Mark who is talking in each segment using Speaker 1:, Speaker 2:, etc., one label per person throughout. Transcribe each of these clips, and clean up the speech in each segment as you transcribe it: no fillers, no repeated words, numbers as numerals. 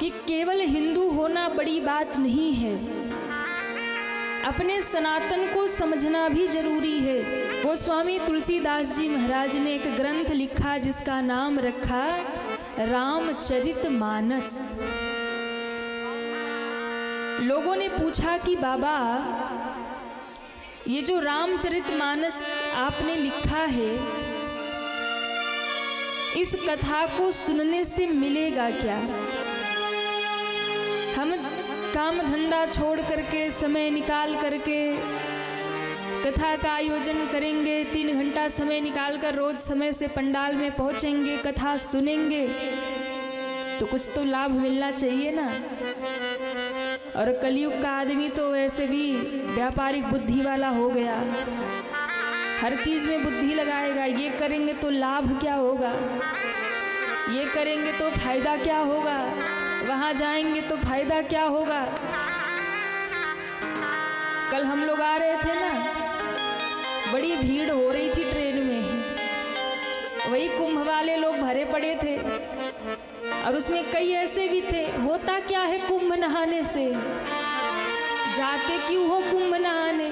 Speaker 1: कि केवल हिंदू होना बड़ी बात नहीं है, अपने सनातन को समझना भी जरूरी है। वो स्वामी तुलसीदास जी महाराज ने एक ग्रंथ लिखा जिसका नाम रखा रामचरितमानस। लोगों ने पूछा कि बाबा ये जो रामचरितमानस आपने लिखा है, इस कथा को सुनने से मिलेगा क्या? हम काम धंधा छोड़ करके समय निकाल करके कथा का आयोजन करेंगे, 3 घंटा समय निकाल कर रोज समय से पंडाल में पहुंचेंगे, कथा सुनेंगे, तो कुछ तो लाभ मिलना चाहिए ना। और कलयुग का आदमी तो वैसे भी व्यापारिक बुद्धि वाला हो गया, हर चीज में बुद्धि लगाएगा। ये करेंगे तो लाभ क्या होगा, ये करेंगे तो फायदा क्या होगा, वहां जाएंगे तो फायदा क्या होगा। कल हम लोग आ रहे थे ना, बड़ी भीड़ हो रही थी ट्रेन में, वही कुंभ वाले लोग भरे पड़े थे और उसमें कई ऐसे भी थे। होता क्या है कुंभ नहाने से, जाते क्यों हो कुंभ नहाने?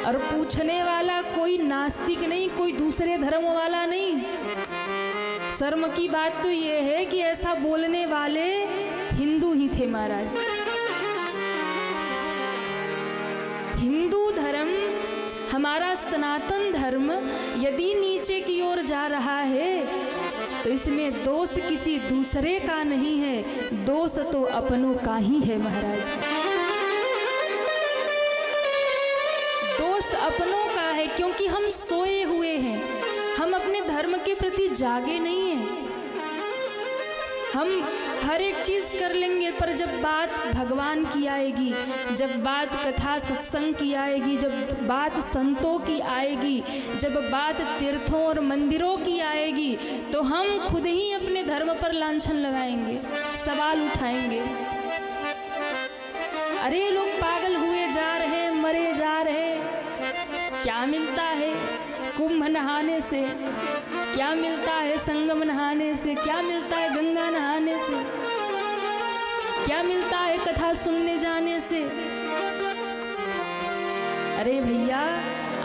Speaker 1: और पूछने वाला कोई नास्तिक नहीं, कोई दूसरे धर्म वाला नहीं। शर्म की बात तो ये है कि ऐसा बोलने वाले हिंदू ही थे महाराज। हिंदू धर्म, हमारा सनातन धर्म यदि नीचे की ओर जा रहा है तो इसमें दोष किसी दूसरे का नहीं है, दोष तो अपनों का ही है महाराज। दोष अपनों का है, क्योंकि हम सोए हुए हैं, हम अपने धर्म के प्रति जागे नहीं हैं। हम हर एक चीज कर लेंगे, पर जब बात भगवान की आएगी, जब बात कथा सत्संग की आएगी, जब बात संतों की आएगी, जब बात तीर्थों और मंदिरों की आएगी, तो हम खुद ही अपने धर्म पर लांछन लगाएंगे, सवाल उठाएंगे। अरे लोग पागल हुए जा रहे, मरे जा रहे, क्या मिलता है कुंभ नहाने से, क्या मिलता है संगम नहाने से, क्या मिलता है गंगा नहाने से, क्या मिलता है कथा सुनने जाने से? अरे भैया,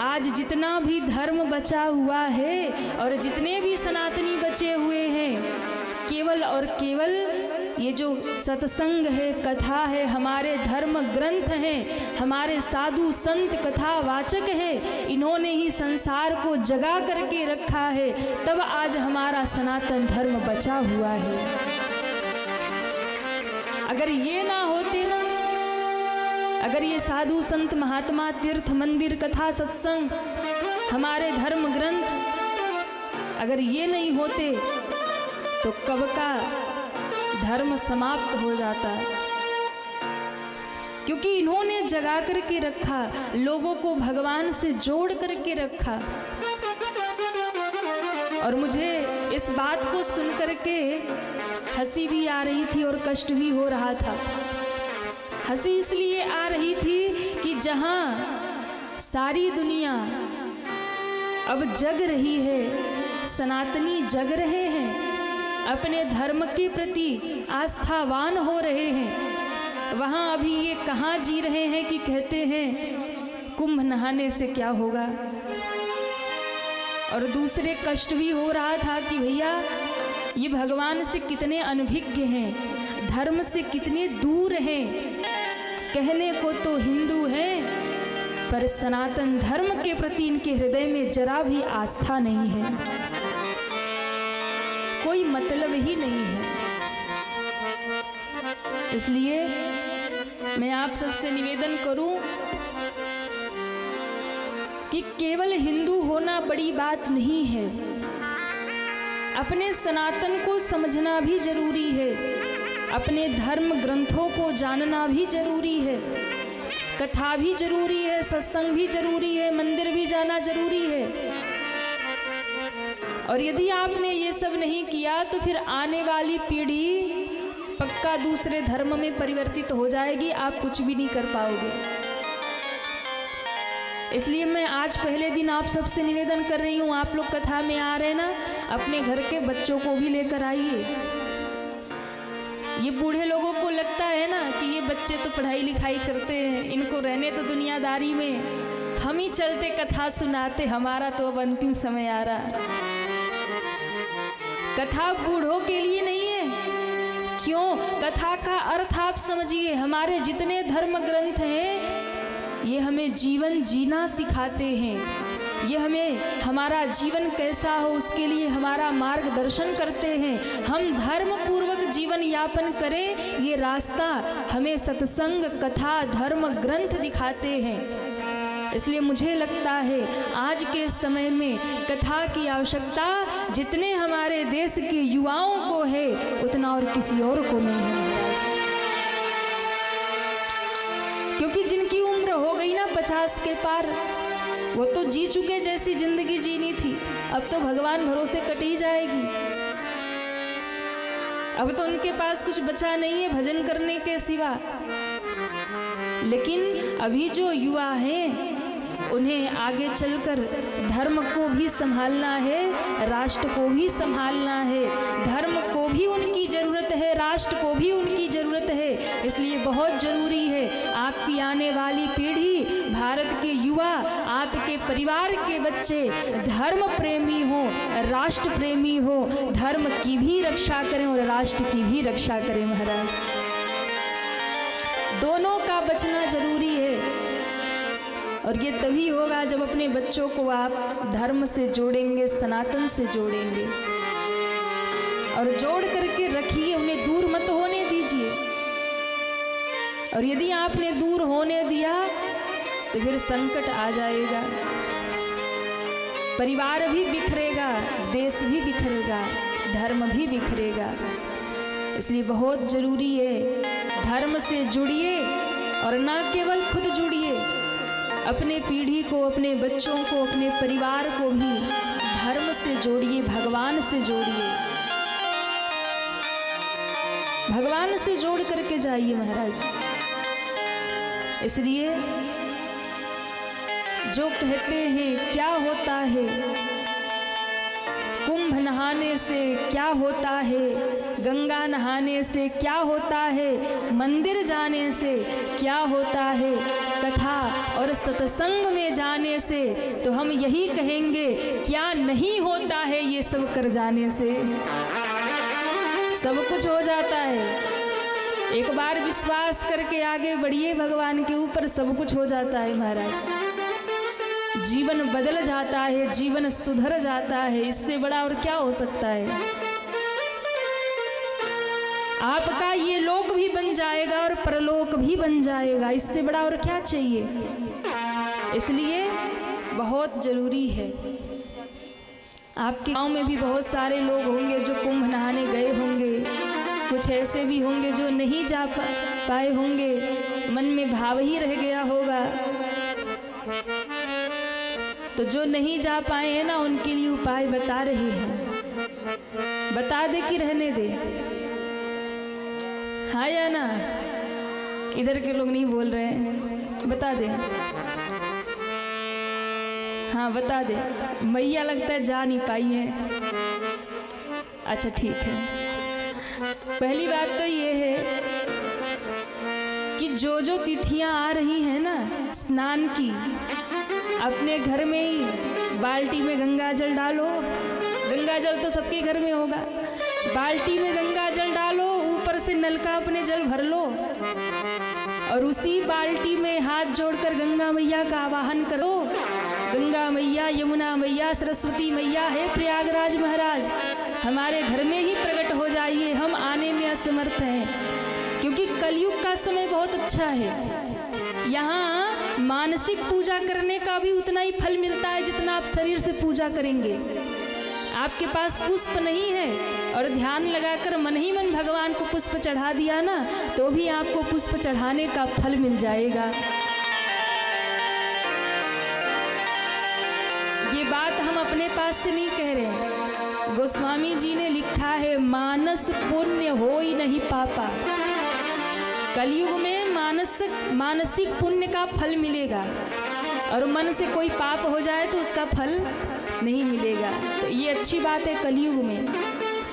Speaker 1: आज जितना भी धर्म बचा हुआ है और जितने भी सनातनी बचे हुए हैं, केवल और केवल ये जो सत्संग है, कथा है, हमारे धर्म ग्रंथ हैं, हमारे साधु संत कथा वाचक है, इन्होंने ही संसार को जगा करके रखा है, तब आज हमारा सनातन धर्म बचा हुआ है। अगर ये ना होते ना, अगर ये साधु संत महात्मा तीर्थ मंदिर कथा सत्संग हमारे धर्म ग्रंथ अगर ये नहीं होते तो कब का धर्म समाप्त हो जाता। क्योंकि इन्होंने जगा करके रखा, लोगों को भगवान से जोड़ करके रखा। और मुझे इस बात को सुन करके हंसी भी आ रही थी और कष्ट भी हो रहा था। हंसी इसलिए आ रही थी कि जहां सारी दुनिया अब जग रही है, सनातनी जग रहे हैं, अपने धर्म के प्रति आस्थावान हो रहे हैं, वहाँ अभी ये कहाँ जी रहे हैं कि कहते हैं कुंभ नहाने से क्या होगा। और दूसरे कष्ट भी हो रहा था कि भैया ये भगवान से कितने अनभिज्ञ हैं, धर्म से कितने दूर हैं। कहने को तो हिंदू हैं, पर सनातन धर्म के प्रति इनके हृदय में जरा भी आस्था नहीं है, कोई मतलब ही नहीं है। इसलिए मैं आप सबसे निवेदन करूं कि केवल हिंदू होना बड़ी बात नहीं है, अपने सनातन को समझना भी जरूरी है, अपने धर्म ग्रंथों को जानना भी जरूरी है, कथा भी जरूरी है, सत्संग भी जरूरी है, मंदिर भी जाना जरूरी है। और यदि आपने ये सब नहीं किया तो फिर आने वाली पीढ़ी पक्का दूसरे धर्म में परिवर्तित हो जाएगी, आप कुछ भी नहीं कर पाओगे। इसलिए मैं आज पहले दिन आप सबसे निवेदन कर रही हूँ, आप लोग कथा में आ रहे ना, अपने घर के बच्चों को भी लेकर आइए, ये बूढ़े लोगों को लगता है ना कि ये बच्चे तो पढ़ाई लिखाई करते हैं, इनको रहने तो दुनियादारी में, हम ही चलते कथा सुनाते, हमारा तो अब अंतिम समय आ रहा। कथा बूढ़ों के लिए नहीं है। क्यों? कथा का अर्थ आप समझिए, हमारे जितने धर्म ग्रंथ हैं ये हमें जीवन जीना सिखाते हैं, ये हमें हमारा जीवन कैसा हो उसके लिए हमारा मार्गदर्शन करते हैं। हम धर्म पूर्वक जीवन यापन करें ये रास्ता हमें सत्संग, कथा, धर्म ग्रंथ दिखाते हैं। इसलिए मुझे लगता है आज के समय में कथा की आवश्यकता जितने हमारे देश के युवाओं को है उतना और किसी और को नहीं है महाराज। क्योंकि जिनकी उम्र हो गई ना 50 के पार, वो तो जी चुके जैसी जिंदगी जीनी थी, अब तो भगवान भरोसे कट ही जाएगी। अब तो उनके पास कुछ बचा नहीं है भजन करने के सिवा। लेकिन अभी जो युवा हैं उन्हें आगे चलकर धर्म को भी संभालना है, राष्ट्र को भी संभालना है। धर्म को भी उनकी ज़रूरत है, राष्ट्र को भी उनकी ज़रूरत है। इसलिए बहुत ज़रूरी है आपकी आने वाली पीढ़ी, भारत के युवा, आपके परिवार के बच्चे धर्म प्रेमी हो, राष्ट्र प्रेमी हो, धर्म की भी रक्षा करें और राष्ट्र की भी रक्षा करें महाराज। दोनों का बचना जरूरी है और ये तभी होगा जब अपने बच्चों को आप धर्म से जोड़ेंगे, सनातन से जोड़ेंगे और जोड़ करके रखिए, उन्हें दूर मत होने दीजिए। और यदि आपने दूर होने दिया तो फिर संकट आ जाएगा, परिवार भी बिखरेगा, देश भी बिखरेगा, धर्म भी बिखरेगा। इसलिए बहुत जरूरी है धर्म से जुड़िए और ना केवल खुद जुड़िए, अपने पीढ़ी को, अपने बच्चों को, अपने परिवार को भी धर्म से जोड़िए, भगवान से जोड़िए, भगवान से जोड़ करके जाइए महाराज। इसलिए जो कहते हैं क्या होता है, कुंभ नहाने से क्या होता है, गंगा नहाने से क्या होता है, मंदिर जाने से क्या होता है, कथा और सत्संग में जाने से तो हम यही कहेंगे क्या नहीं होता है ये सब कर जाने से। सब कुछ हो जाता है, एक बार विश्वास करके आगे बढ़िए भगवान के ऊपर, सब कुछ हो जाता है महाराज। जीवन बदल जाता है, जीवन सुधर जाता है, इससे बड़ा और क्या हो सकता है। आपका ये लोक भी बन जाएगा और परलोक भी बन जाएगा, इससे बड़ा और क्या चाहिए। इसलिए बहुत जरूरी है। आपके गांव में भी बहुत सारे लोग होंगे जो कुंभ नहाने गए होंगे, कुछ ऐसे भी होंगे जो नहीं जा पाए होंगे, मन में भाव ही रह गया होगा। तो जो नहीं जा पाए हैं ना, उनके लिए उपाय बता रहे हैं। बता दे कि रहने दे, हाँ या ना? इधर के लोग नहीं बोल रहे हैं, बता दे। हाँ बता दे। मैया लगता है जा नहीं पाई है। अच्छा ठीक है। पहली बात तो ये है कि जो जो तिथियां आ रही हैं ना स्नान की, अपने घर में ही बाल्टी में गंगा जल डालो। गंगा जल तो सबके घर में होगा। बाल्टी में गंगा जल डालो, ऊपर से नलका अपने जल भर लो और उसी बाल्टी में हाथ जोड़कर गंगा मैया का आवाहन करो। गंगा मैया, यमुना मैया, सरस्वती मैया, है प्रयागराज महाराज, हमारे घर में ही प्रकट हो जाइए, हम आने में असमर्थ हैं। क्योंकि कलयुग का समय बहुत अच्छा है। यहाँ मानसिक पूजा करने का भी उतना ही फल मिलता है जितना आप शरीर से पूजा करेंगे। आपके पास पुष्प नहीं है और ध्यान लगाकर मन ही मन भगवान को पुष्प चढ़ा दिया ना, तो भी आपको पुष्प चढ़ाने का फल मिल जाएगा। ये बात हम अपने पास से नहीं कह रहे, गोस्वामी जी ने लिखा है, मानस पुण्य होई नहीं पापा। कलयुग में मानसिक पुण्य का फल मिलेगा और मन से कोई पाप हो जाए तो उसका फल नहीं मिलेगा। तो ये अच्छी बात है कलयुग में।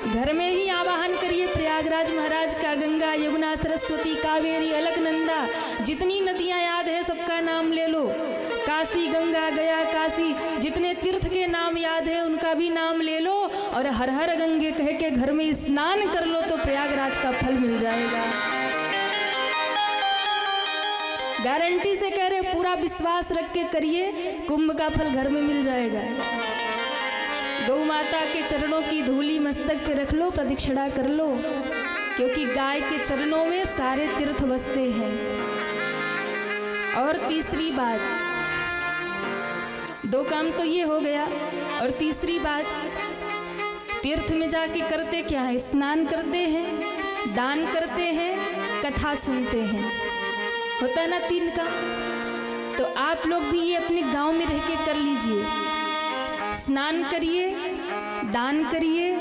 Speaker 1: घर में ही आवाहन करिए प्रयागराज महाराज का। गंगा, यमुना, सरस्वती, कावेरी, अलकनंदा, जितनी नदियां याद है सबका नाम ले लो। काशी गंगा, गया काशी, जितने तीर्थ के नाम याद है उनका भी नाम ले लो और हर हर गंगे कह के घर में स्नान कर लो तो प्रयागराज का फल मिल जाएगा। गारंटी से कह रहे, पूरा विश्वास रख के करिए, कुंभ का फल घर में मिल जाएगा। गौ माता के चरणों की धूली मस्तक पे रख लो, प्रदक्षिणा कर लो, क्योंकि गाय के चरणों में सारे तीर्थ बसते हैं। और तीसरी बात, दो काम तो ये हो गया, और तीसरी बात, तीर्थ में जाके करते क्या है? स्नान करते हैं, दान करते हैं, कथा सुनते हैं, होता है ना 3 काम। तो आप लोग भी ये अपने गांव में रह के कर लीजिए। स्नान करिए, दान करिए,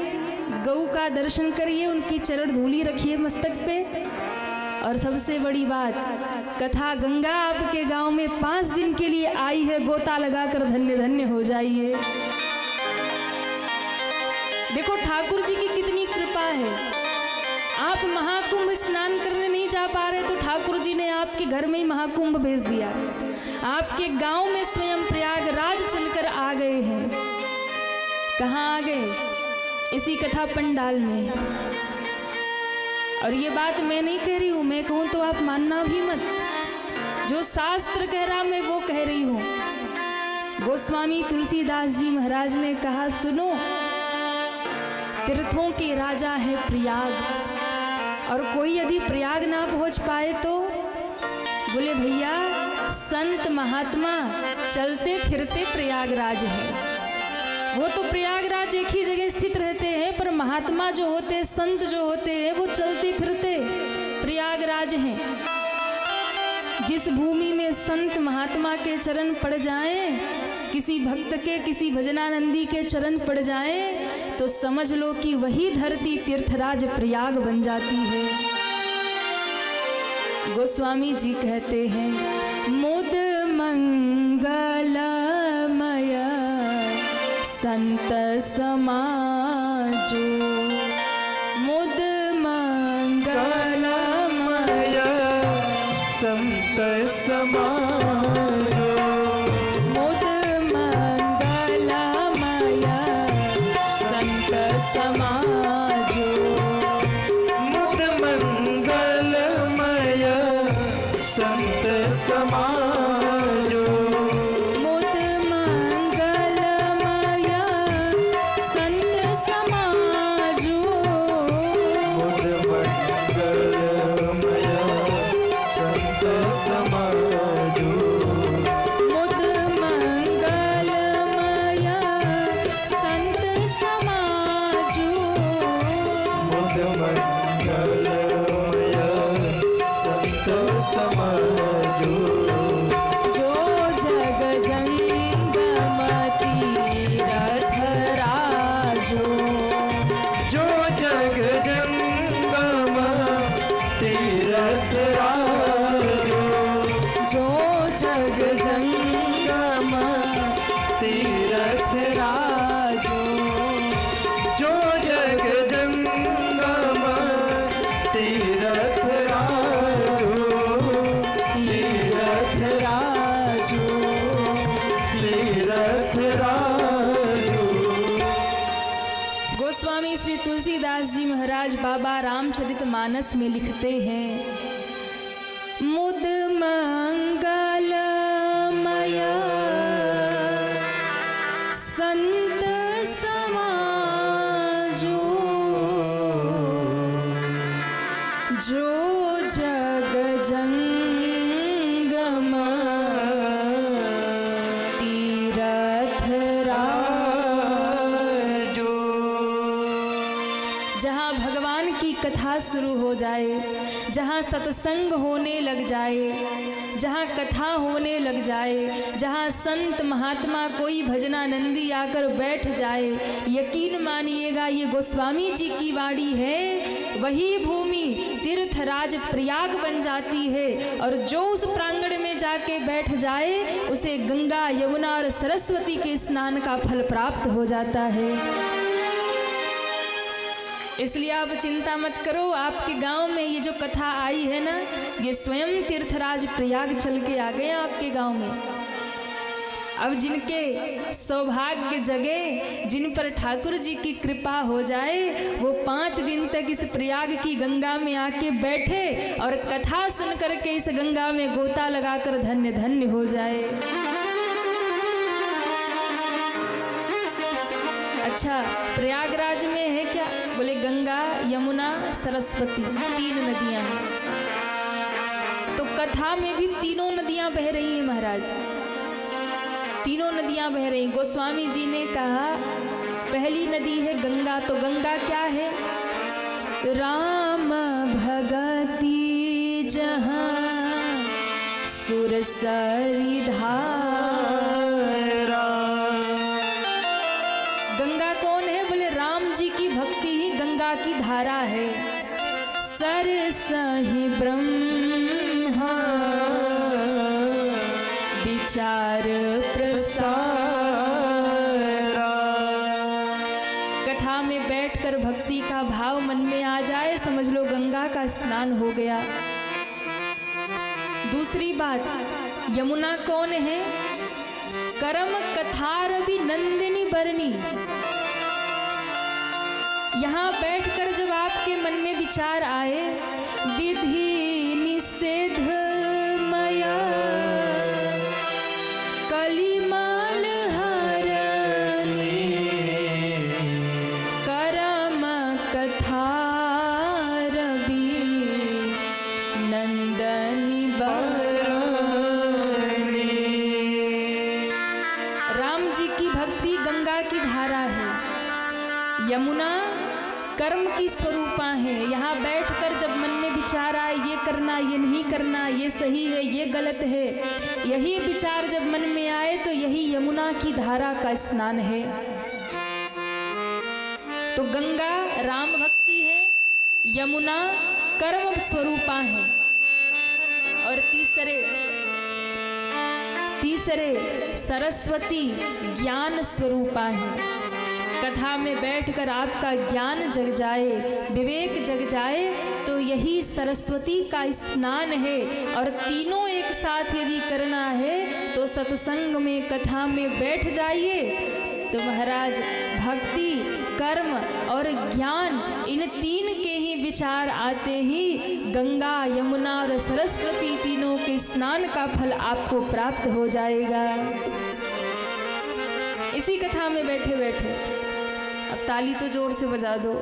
Speaker 1: गौ का दर्शन करिए, उनकी चरण धूली रखिए मस्तक पे, और सबसे बड़ी बात, कथा गंगा आपके गांव में 5 दिन के लिए आई है, गोता लगाकर धन्य धन्य हो जाइए। देखो ठाकुर जी की कितनी कृपा है। आप महाकुंभ स्नान करने नहीं जा पा रहे तो ठाकुर जी ने आपके घर में ही महाकुंभ भेज दिया। आपके गांव में स्वयं प्रयागराज चलकर आ गए हैं। कहाँ आ गए? इसी कथा पंडाल में। और ये बात मैं नहीं कह रही हूँ, मैं कहूँ तो आप मानना भी मत। जो शास्त्र कह रहा मैं वो कह रही हूँ। गोस्वामी तुलसीदास जी महाराज ने कहा, सुनो, तीर्थों के राजा है प्रयाग, और कोई यदि प्रयाग ना पहुंच पाए तो बोले भैया संत महात्मा चलते फिरते प्रयागराज है। वो तो प्रयागराज एक ही जगह स्थित रहते हैं, पर महात्मा जो होते हैं, संत जो होते हैं, वो चलते फिरते प्रयागराज हैं। जिस भूमि में संत महात्मा के चरण पड़ जाएं, किसी भक्त के, किसी भजनानंदी के चरण पड़ जाएं, तो समझ लो कि वही धरती तीर्थराज प्रयाग बन जाती है। गोस्वामी जी कहते हैं, मुद मंगलमय संत समाजो, मुद मंगलमय
Speaker 2: संत समाजो,
Speaker 1: मुद मंगलमय संत समाजो,
Speaker 2: मुद मंगलमय संत समाजो,
Speaker 1: मुद मंगलमय संत समाजो,
Speaker 2: मुद मंगलमय संत समाजो,
Speaker 1: मुद मंगलमय संत समाजो,
Speaker 2: मुद मंगलमय संत समाजो,
Speaker 1: जो जग जंगम तीरथ राजो,
Speaker 2: जो जग जंगम तीरथ राजो,
Speaker 1: जो जग जंगम
Speaker 2: तीरथ
Speaker 1: राजो,
Speaker 2: जो जग जंगम तीरथ राजो,
Speaker 1: तीरथ राजो।
Speaker 2: तीरथ राजो।
Speaker 1: गोस्वामी श्री तुलसीदास जी महाराज बाबा रामचरितमानस में लिखते हैं, मुद मंगलमय संत समाजो, जो जग जंगम तीरथ राजो। जहाँ भगवान की कथा शुरू हो जाए, जहाँ सत्संग होने लग जाए, जहाँ कथा होने लग जाए, जहाँ संत महात्मा कोई भजनानंदी आकर बैठ जाए, यकीन मानिएगा ये गोस्वामी जी की वाणी है, वही भूमि तीर्थराज प्रयाग बन जाती है। और जो उस प्रांगण में जाके बैठ जाए उसे गंगा, यमुना और सरस्वती के स्नान का फल प्राप्त हो जाता है। इसलिए आप चिंता मत करो, आपके गांव में ये जो कथा आई है ना, ये स्वयं तीर्थराज प्रयाग चल के आ गए आपके गांव में। अब जिनके सौभाग्य जगे, जिन पर ठाकुर जी की कृपा हो जाए, वो 5 दिन तक इस प्रयाग की गंगा में आके बैठे और कथा सुन करके इस गंगा में गोता लगाकर धन्य धन्य हो जाए। अच्छा, प्रयागराज में है क्या? बोले गंगा, यमुना, सरस्वती 3 नदियां हैं। तो कथा में भी तीनों नदियां बह रही हैं महाराज, तीनों नदियां बह रही। गोस्वामी जी ने कहा पहली नदी है गंगा। तो गंगा क्या है? राम भगति जहाँ सुरसरी धारा। गंगा कौन है? बोले राम जी की भक्ति ही गंगा की धारा है। सरसहि ब्रह्मा विचार प्रसारा। कथा में बैठकर भक्ति का भाव मन में आ जाए, समझ लो गंगा का स्नान हो गया। दूसरी बात, यमुना कौन है? करम कथारवि नंदिनी बरनी। यहाँ बैठकर जब आपके मन में विचार आए, विधि निषेध मया कलिमाल हरनी करम कथारवि नंदनी बरनी। राम जी की भक्ति गंगा की धारा है, यमुना कर्म की स्वरूपा है। यहाँ बैठकर जब मन में विचार आए, ये करना, ये नहीं करना, ये सही है, ये गलत है, यही विचार जब मन में आए तो यही यमुना की धारा का स्नान है। तो गंगा राम भक्ति है, यमुना कर्म स्वरूपा है, और तीसरे सरस्वती ज्ञान स्वरूपा है। कथा में बैठकर आपका ज्ञान जग जाए, विवेक जग जाए, तो यही सरस्वती का स्नान है। और तीनों एक साथ यदि करना है तो सत्संग में, कथा में बैठ जाइए तो महाराज भक्ति, कर्म और ज्ञान, इन 3 के ही विचार आते ही गंगा, यमुना और सरस्वती तीनों के स्नान का फल आपको प्राप्त हो जाएगा। इसी कथा में बैठे बैठे अब ताली तो जोर से बजा दो।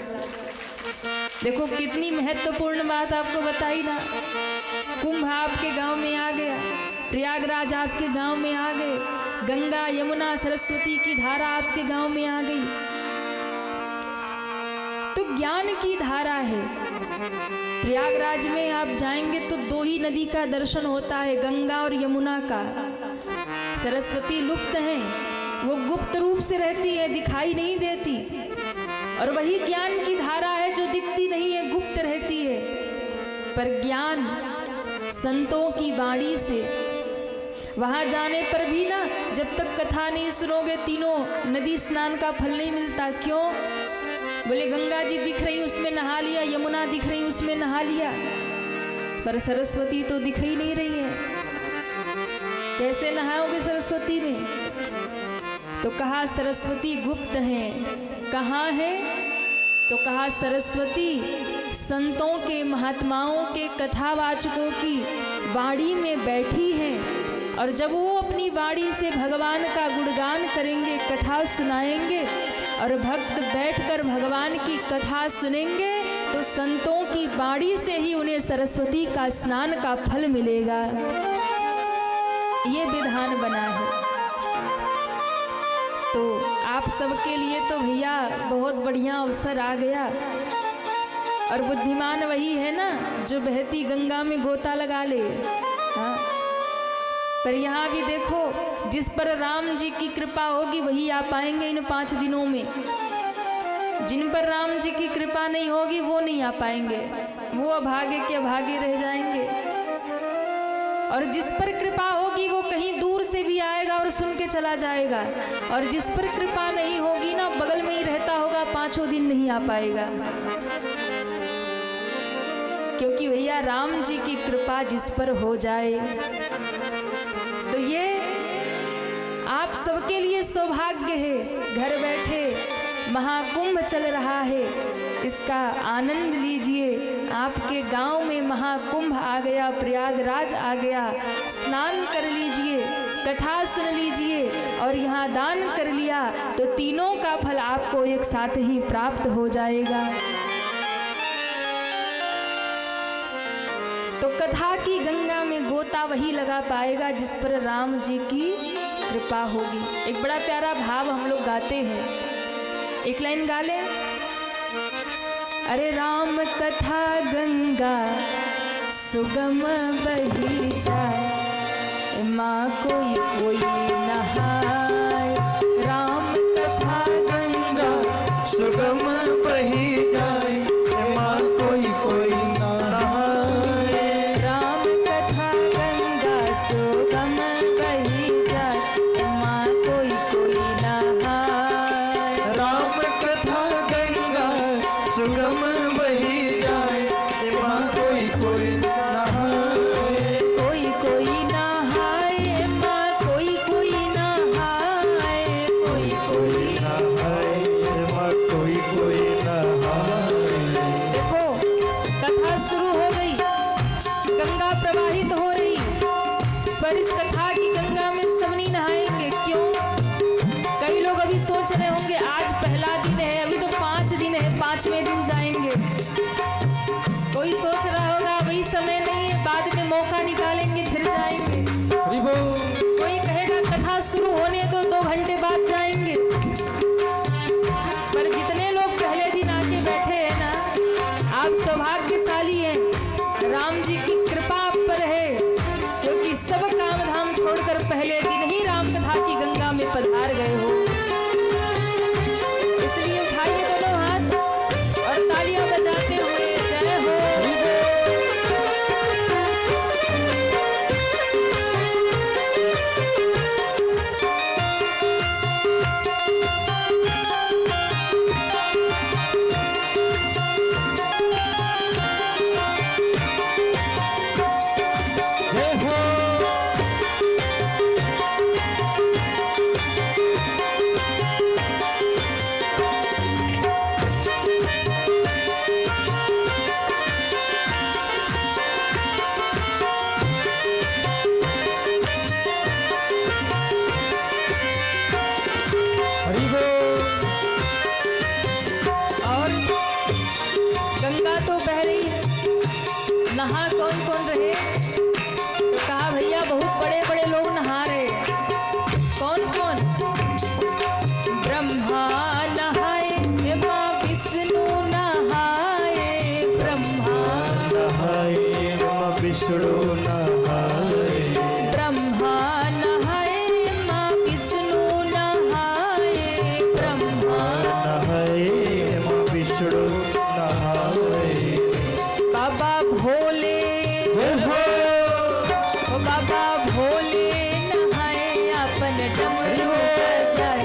Speaker 1: देखो कितनी महत्वपूर्ण बात आपको बताई ना। कुंभ आपके गांव में आ गया, प्रयागराज आपके गांव में आ गए, गंगा, यमुना, सरस्वती की धारा आपके गांव में आ गई। तो ज्ञान की धारा है। प्रयागराज में आप जाएंगे तो 2 ही नदी का दर्शन होता है, गंगा और यमुना का। सरस्वती लुप्त हैं, वो गुप्त रूप से रहती है, दिखाई नहीं देती। और वही ज्ञान की धारा है जो दिखती नहीं है, गुप्त रहती है। पर ज्ञान संतों की वाणी से, वहां जाने पर भी ना, जब तक कथा नहीं सुनोगे तीनों नदी स्नान का फल नहीं मिलता। क्यों? बोले गंगा जी दिख रही उसमें नहा लिया, यमुना दिख रही उसमें नहा लिया, पर सरस्वती तो दिख ही नहीं रही है। कैसे नहाओगे सरस्वती में? तो कहा सरस्वती गुप्त है। कहाँ है? तो कहा सरस्वती संतों के, महात्माओं के, कथावाचकों की वाणी में बैठी हैं। और जब वो अपनी वाणी से भगवान का गुणगान करेंगे, कथा सुनाएंगे, और भक्त बैठकर भगवान की कथा सुनेंगे, तो संतों की वाणी से ही उन्हें सरस्वती का स्नान का फल मिलेगा। ये विधान बना है। तो आप सबके लिए तो भैया बहुत बढ़िया अवसर आ गया। और बुद्धिमान वही है ना जो बहती गंगा में गोता लगा ले। हाँ, पर यहाँ भी देखो, जिस पर राम जी की कृपा होगी वही आ पाएंगे इन 5 दिनों में। जिन पर राम जी की कृपा नहीं होगी वो नहीं आ पाएंगे, वो अभागे के अभागे रह जाएंगे। और जिस पर कृपा होगी वो कहीं दूर से भी आएगा और सुन के चला जाएगा, और जिस पर कृपा नहीं होगी ना, बगल में ही रहता होगा, 5 दिन नहीं आ पाएगा। क्योंकि भैया राम जी की कृपा जिस पर हो जाए तो ये आप सबके लिए सौभाग्य है। घर बैठे महाकुंभ चल रहा है, इसका आनंद लीजिए। आपके गांव में महाकुंभ आ गया, प्रयागराज आ गया, स्नान कर लीजिए, कथा सुन लीजिए और यहाँ दान कर लिया तो तीनों का फल आपको एक साथ ही प्राप्त हो जाएगा। तो कथा की गंगा में गोता वही लगा पाएगा जिस पर राम जी की कृपा होगी। एक बड़ा प्यारा भाव हम लोग गाते हैं, एक लाइन गा ले। अरे राम कथा गंगा सुगम बही जाए, माँ कोई कोई नहाए। राम कथा गंगा
Speaker 2: सुगम बही जाए, माँ कोई कोई नहाए।
Speaker 1: राम कथा गंगा सुगम बही जाए, माँ कोई कोई नहाए।
Speaker 2: राम कथा गंगा सुगम बही जाए, माँ कोई कोई नहाए।
Speaker 1: कोई कोई नहाए, माँ कोई कोई नहाए। कोई कोई
Speaker 2: नहाए, माँ कोई कोई नहाए।
Speaker 1: देखो कथा शुरू हो गई, गंगा प्रवाहित हो रही, पर इस कथा की गंगा में सब नहीं नहाएंगे। क्यों? कई लोग अभी सोच रहे होंगे आज पहला दिन है, अभी तो 5 दिन है, 5वें दिन जाएंगे। कोई सोच रहा होगा अभी समय नहीं है, बाद में मौका निकालेंगे फिर जाएंगे। कोई कहेगा कथा शुरू होने तो 2 घंटे बाद जाएंगे। पर जितने लोग पहले दिन आके बैठे हैं ना, आप सौभाग्यशाली हैं। राम जी की कृपा आप पर है, क्योंकि सब काम धाम छोड़कर पहले दिन ही राम कथा की गंगा में पधार गए हो। इसलिए उठाइए दोनों हाथ और तालियां बजाते हुए जय हो।
Speaker 2: जय हो। हरि बोल।
Speaker 1: और गंगा तो बह रही, नहा कौन कौन रहे? तो कहा भैया बहुत बड़े बड़े लोग नहा रहे। कौन कौन? ब्रह्मा नहाए, माँ विष्णु नहाए। ब्रह्मा
Speaker 2: नहाए, माँ विष्णु नहाए।
Speaker 1: ब्रह्मा नहाए, माँ विष्णु नहाए। ब्रह्मा
Speaker 2: नहाए, माँ विष्णु नहाए।
Speaker 1: बाबा भोले,
Speaker 2: जय हो।
Speaker 1: ओ बाबा भोले नहाए, अपन डमरू बजाए,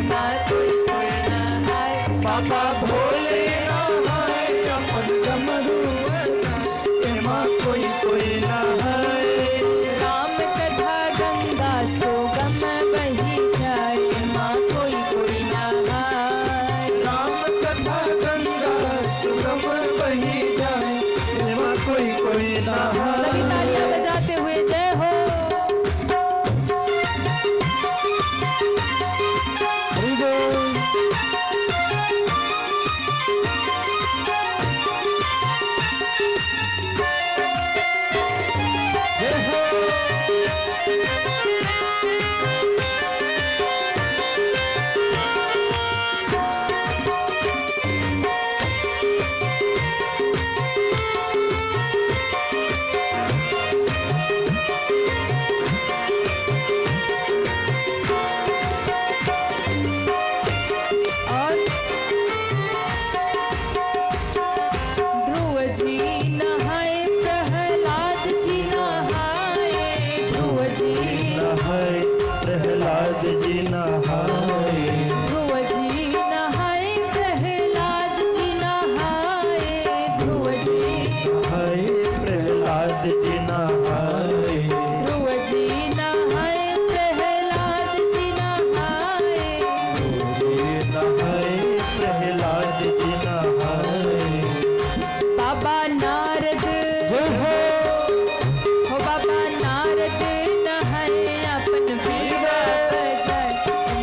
Speaker 1: माँ कोई कोई नहाए।
Speaker 2: बाबा भोले नहाए, अपन डमरू बजाए, माँ कोई कोई नहाए।
Speaker 1: राम कथा गंगा सुगम बही जाए, माँ कोई कोई नहाए।
Speaker 2: राम कथा गंगा सुगम बही जाए, माँ कोई कोई नहाए।
Speaker 1: सभी तालियां बजाते हुए जय हो।
Speaker 2: हरि बोल। जय हो। प्रहलाद जी नहाए।
Speaker 1: ध्रुव जी नहाए प्रहलाद जी नहाए।
Speaker 2: नहाए प्रहलाद जी नहाए।
Speaker 1: बाबा नारद हो बाबा नारद नहाए अपन पीरा बजाए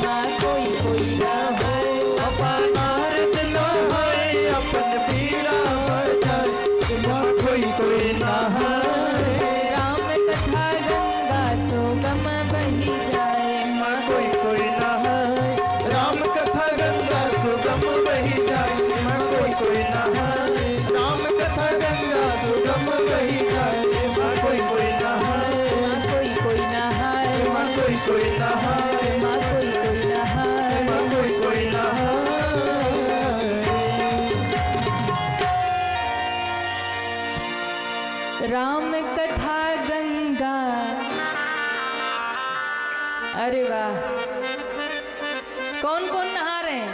Speaker 1: माँ कोई कोई नहाए।
Speaker 2: बाबा नारद नहाए अपन पीरा बजाए माँ कोई कोई नहाए।
Speaker 1: राम कथा गंगा सोगम बही जाए
Speaker 2: माँ कोई कोई नहाए। राम कथा गंगा सुगम बही जाए माँ कोई कोई नहाए। राम कथा गंगा सुगम बही जाए माँ कोई कोई नहाए।
Speaker 1: माँ कोई कोई नहाए।
Speaker 2: माँ कोई कोई नहाए।
Speaker 1: माँ कोई कोई नहाए।
Speaker 2: माँ कोई कोई नहाए।
Speaker 1: राम कथा गंगा। अरे वाह, कौन कौन नहा रहे हैं?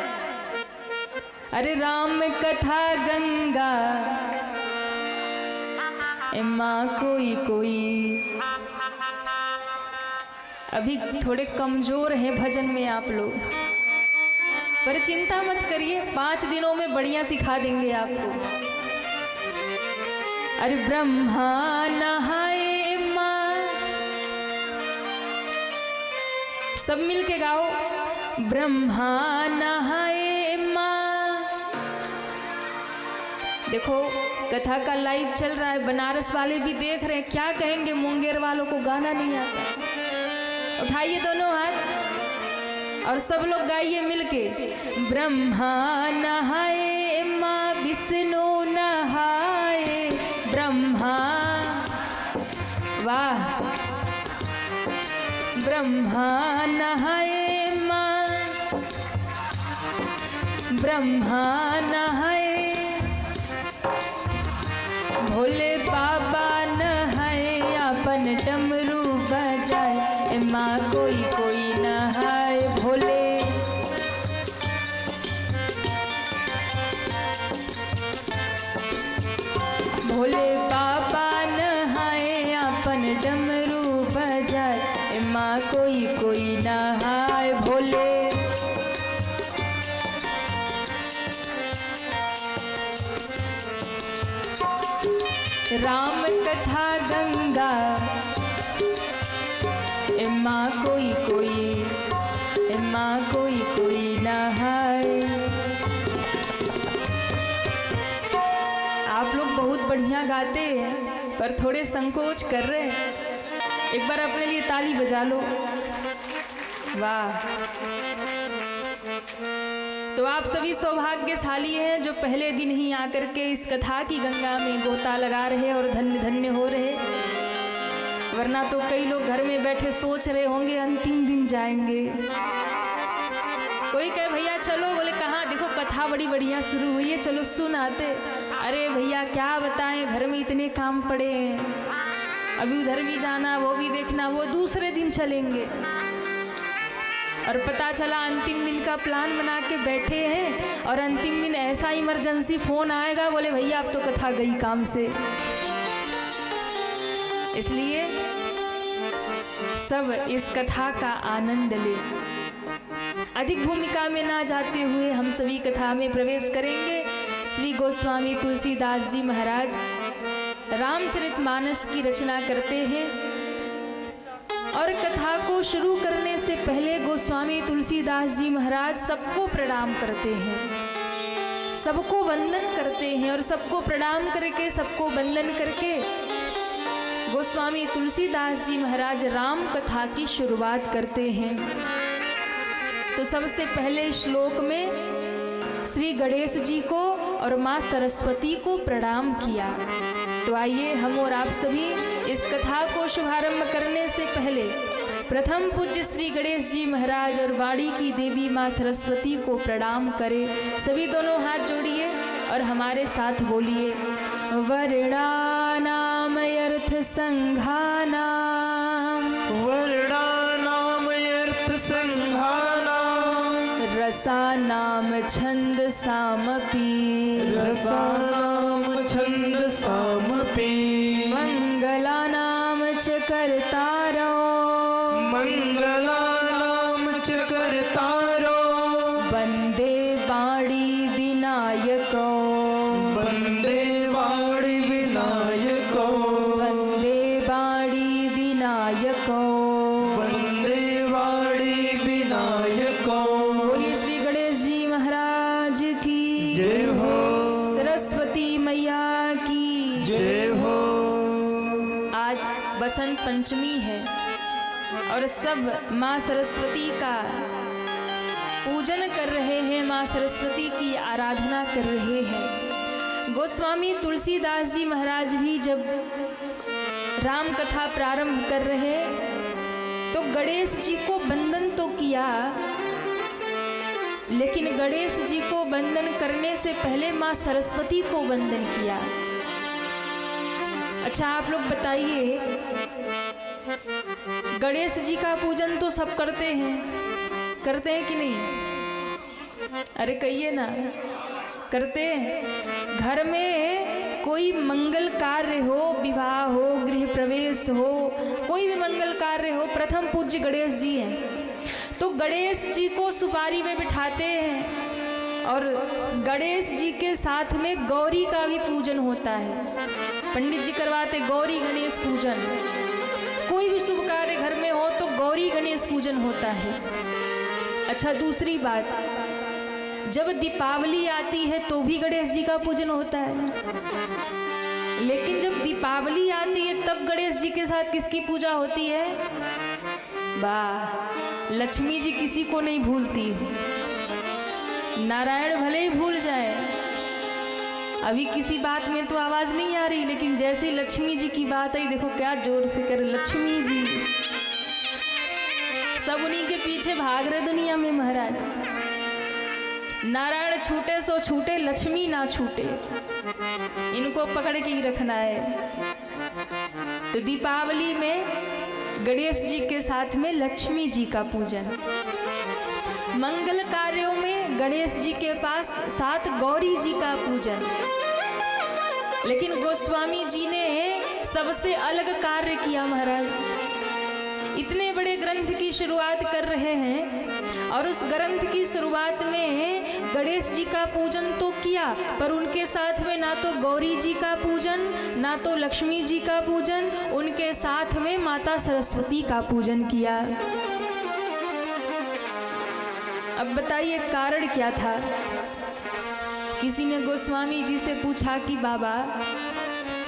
Speaker 1: अरे राम कथा गंगा माँ कोई कोई। अभी थोड़े कमजोर हैं भजन में आप लोग, पर चिंता मत करिए, 5 दिनों में बढ़िया सिखा देंगे आपको। अरे ब्रह्मा नहाए माँ, सब मिल के गाओ। ब्रह्मा नहाए माँ। देखो कथा का लाइव चल रहा है, बनारस वाले भी देख रहे हैं, क्या कहेंगे मुंगेर वालों को गाना नहीं आता। उठाइए दोनों हाथ और सब लोग गाइए मिलके। ब्रह्मा नहाए माँ विष्णु नहाए। ब्रह्मा, वाह। ब्रह्मा नहाए माँ, ब्रह्मा नहाए। भोले बाबा नहाए अपन डमरू बजाए माँ कोई कोई नहाए। भोले भोले बाबा नहाए अपन डमरू बजाए माँ कोई कोई नहाए। भोले राम कथा गंगा माँ कोई कोई, माँ कोई कोई नहाए। आप लोग बहुत बढ़िया गाते हैं पर थोड़े संकोच कर रहे हैं, एक बार अपने लिए ताली बजा लो। वाह। तो आप सभी सौभाग्यशाली हैं जो पहले दिन ही आकर के इस कथा की गंगा में गोता लगा रहे और धन्य धन्य हो रहे, वरना तो कई लोग घर में बैठे सोच रहे होंगे अंतिम दिन जाएंगे। कोई कहे भैया चलो, बोले कहाँ, देखो कथा बड़ी बढ़िया शुरू हुई है, चलो सुन आते। अरे भैया क्या बताएं, घर में इतने काम पड़े हैं, अभी उधर भी जाना, वो भी देखना, वो दूसरे दिन चलेंगे। और पता चला अंतिम दिन का प्लान बना के बैठे हैं और अंतिम दिन ऐसा इमरजेंसी फ़ोन आएगा, बोले भैया अब तो कथा गई काम से। इसलिए सब इस कथा का आनंद ले। अधिक भूमिका में ना जाते हुए हम सभी कथा में प्रवेश करेंगे। श्री गोस्वामी तुलसीदास जी महाराज रामचरितमानस की रचना करते हैं और कथा को शुरू करने से पहले गोस्वामी तुलसीदास जी महाराज सबको प्रणाम करते हैं, सबको वंदन करते हैं और सबको प्रणाम करके, सबको वंदन करके गोस्वामी तुलसीदास जी महाराज राम कथा की शुरुआत करते हैं। तो सबसे पहले श्लोक में श्री गणेश जी को और माँ सरस्वती को प्रणाम किया। तो आइए हम और आप सभी इस कथा को शुभारंभ करने से पहले प्रथम पूज्य श्री गणेश जी महाराज और वाणी की देवी माँ सरस्वती को प्रणाम करें। सभी दोनों हाथ जोड़िए और हमारे साथ बोलिए। वर्णानाम अर्थ संघानाम,
Speaker 2: वर्णानाम अर्थ संघानाम,
Speaker 1: रसानाम छंद सामपि,
Speaker 2: रसानाम छंद सामपि,
Speaker 1: मंगल करतारो,
Speaker 2: मंगलानाम च करतारो,
Speaker 1: वंदे वाणी विनायको,
Speaker 2: वंदे वाणी विनायको,
Speaker 1: वंदे वाणी विनायको,
Speaker 2: वंदे वाणी विनायको।
Speaker 1: बोलिए श्री गणेश जी महाराज की
Speaker 2: जय हो,
Speaker 1: सरस्वती मैया की
Speaker 2: जय हो।
Speaker 1: आज बसंत पंचमी है और सब माँ सरस्वती का पूजन कर रहे हैं, माँ सरस्वती की आराधना कर रहे हैं। गोस्वामी तुलसीदास जी महाराज भी जब राम कथा प्रारंभ कर रहे तो गणेश जी को वंदन तो किया, लेकिन गणेश जी को वंदन करने से पहले माँ सरस्वती को वंदन किया। अच्छा आप लोग बताइए, गणेश जी का पूजन तो सब करते हैं कि नहीं? अरे कहिए ना, करते हैं। घर में कोई मंगल कार्य हो, विवाह हो, गृह प्रवेश हो, कोई भी मंगल कार्य हो, प्रथम पूज्य गणेश जी हैं। तो गणेश जी को सुपारी में बिठाते हैं और गणेश जी के साथ में गौरी का भी पूजन होता है। पंडित जी करवाते गौरी गणेश पूजन। कोई भी शुभ कार्य घर में हो तो गौरी गणेश पूजन होता है। अच्छा दूसरी बात, जब दीपावली आती है तो भी गणेश जी का पूजन होता है, लेकिन जब दीपावली आती है तब गणेश जी के साथ किसकी पूजा होती है? वाह, लक्ष्मी जी किसी को नहीं भूलती। नारायण भले ही भूल जाए, अभी किसी बात में तो आवाज नहीं आ रही, लेकिन जैसे लक्ष्मी जी की बात आई, देखो क्या जोर से कर लक्ष्मी जी, सब उन्हीं के पीछे भाग रहे दुनिया में महाराज। नारायण छूटे सो छूटे, लक्ष्मी ना छूटे, इनको पकड़ के ही रखना है। तो दीपावली में गणेश जी के साथ में लक्ष्मी जी का पूजन, मंगल कार्यों में गणेश जी के पास साथ गौरी जी का पूजन। लेकिन गोस्वामी जी ने सबसे अलग कार्य किया महाराज। इतने बड़े ग्रंथ की शुरुआत कर रहे हैं और उस ग्रंथ की शुरुआत में गणेश जी का पूजन तो किया, पर उनके साथ में ना तो गौरी जी का पूजन, ना तो लक्ष्मी जी का पूजन, उनके साथ में माता सरस्वती का पूजन किया। अब बताइए कारण क्या था? किसी ने गोस्वामी जी से पूछा कि बाबा,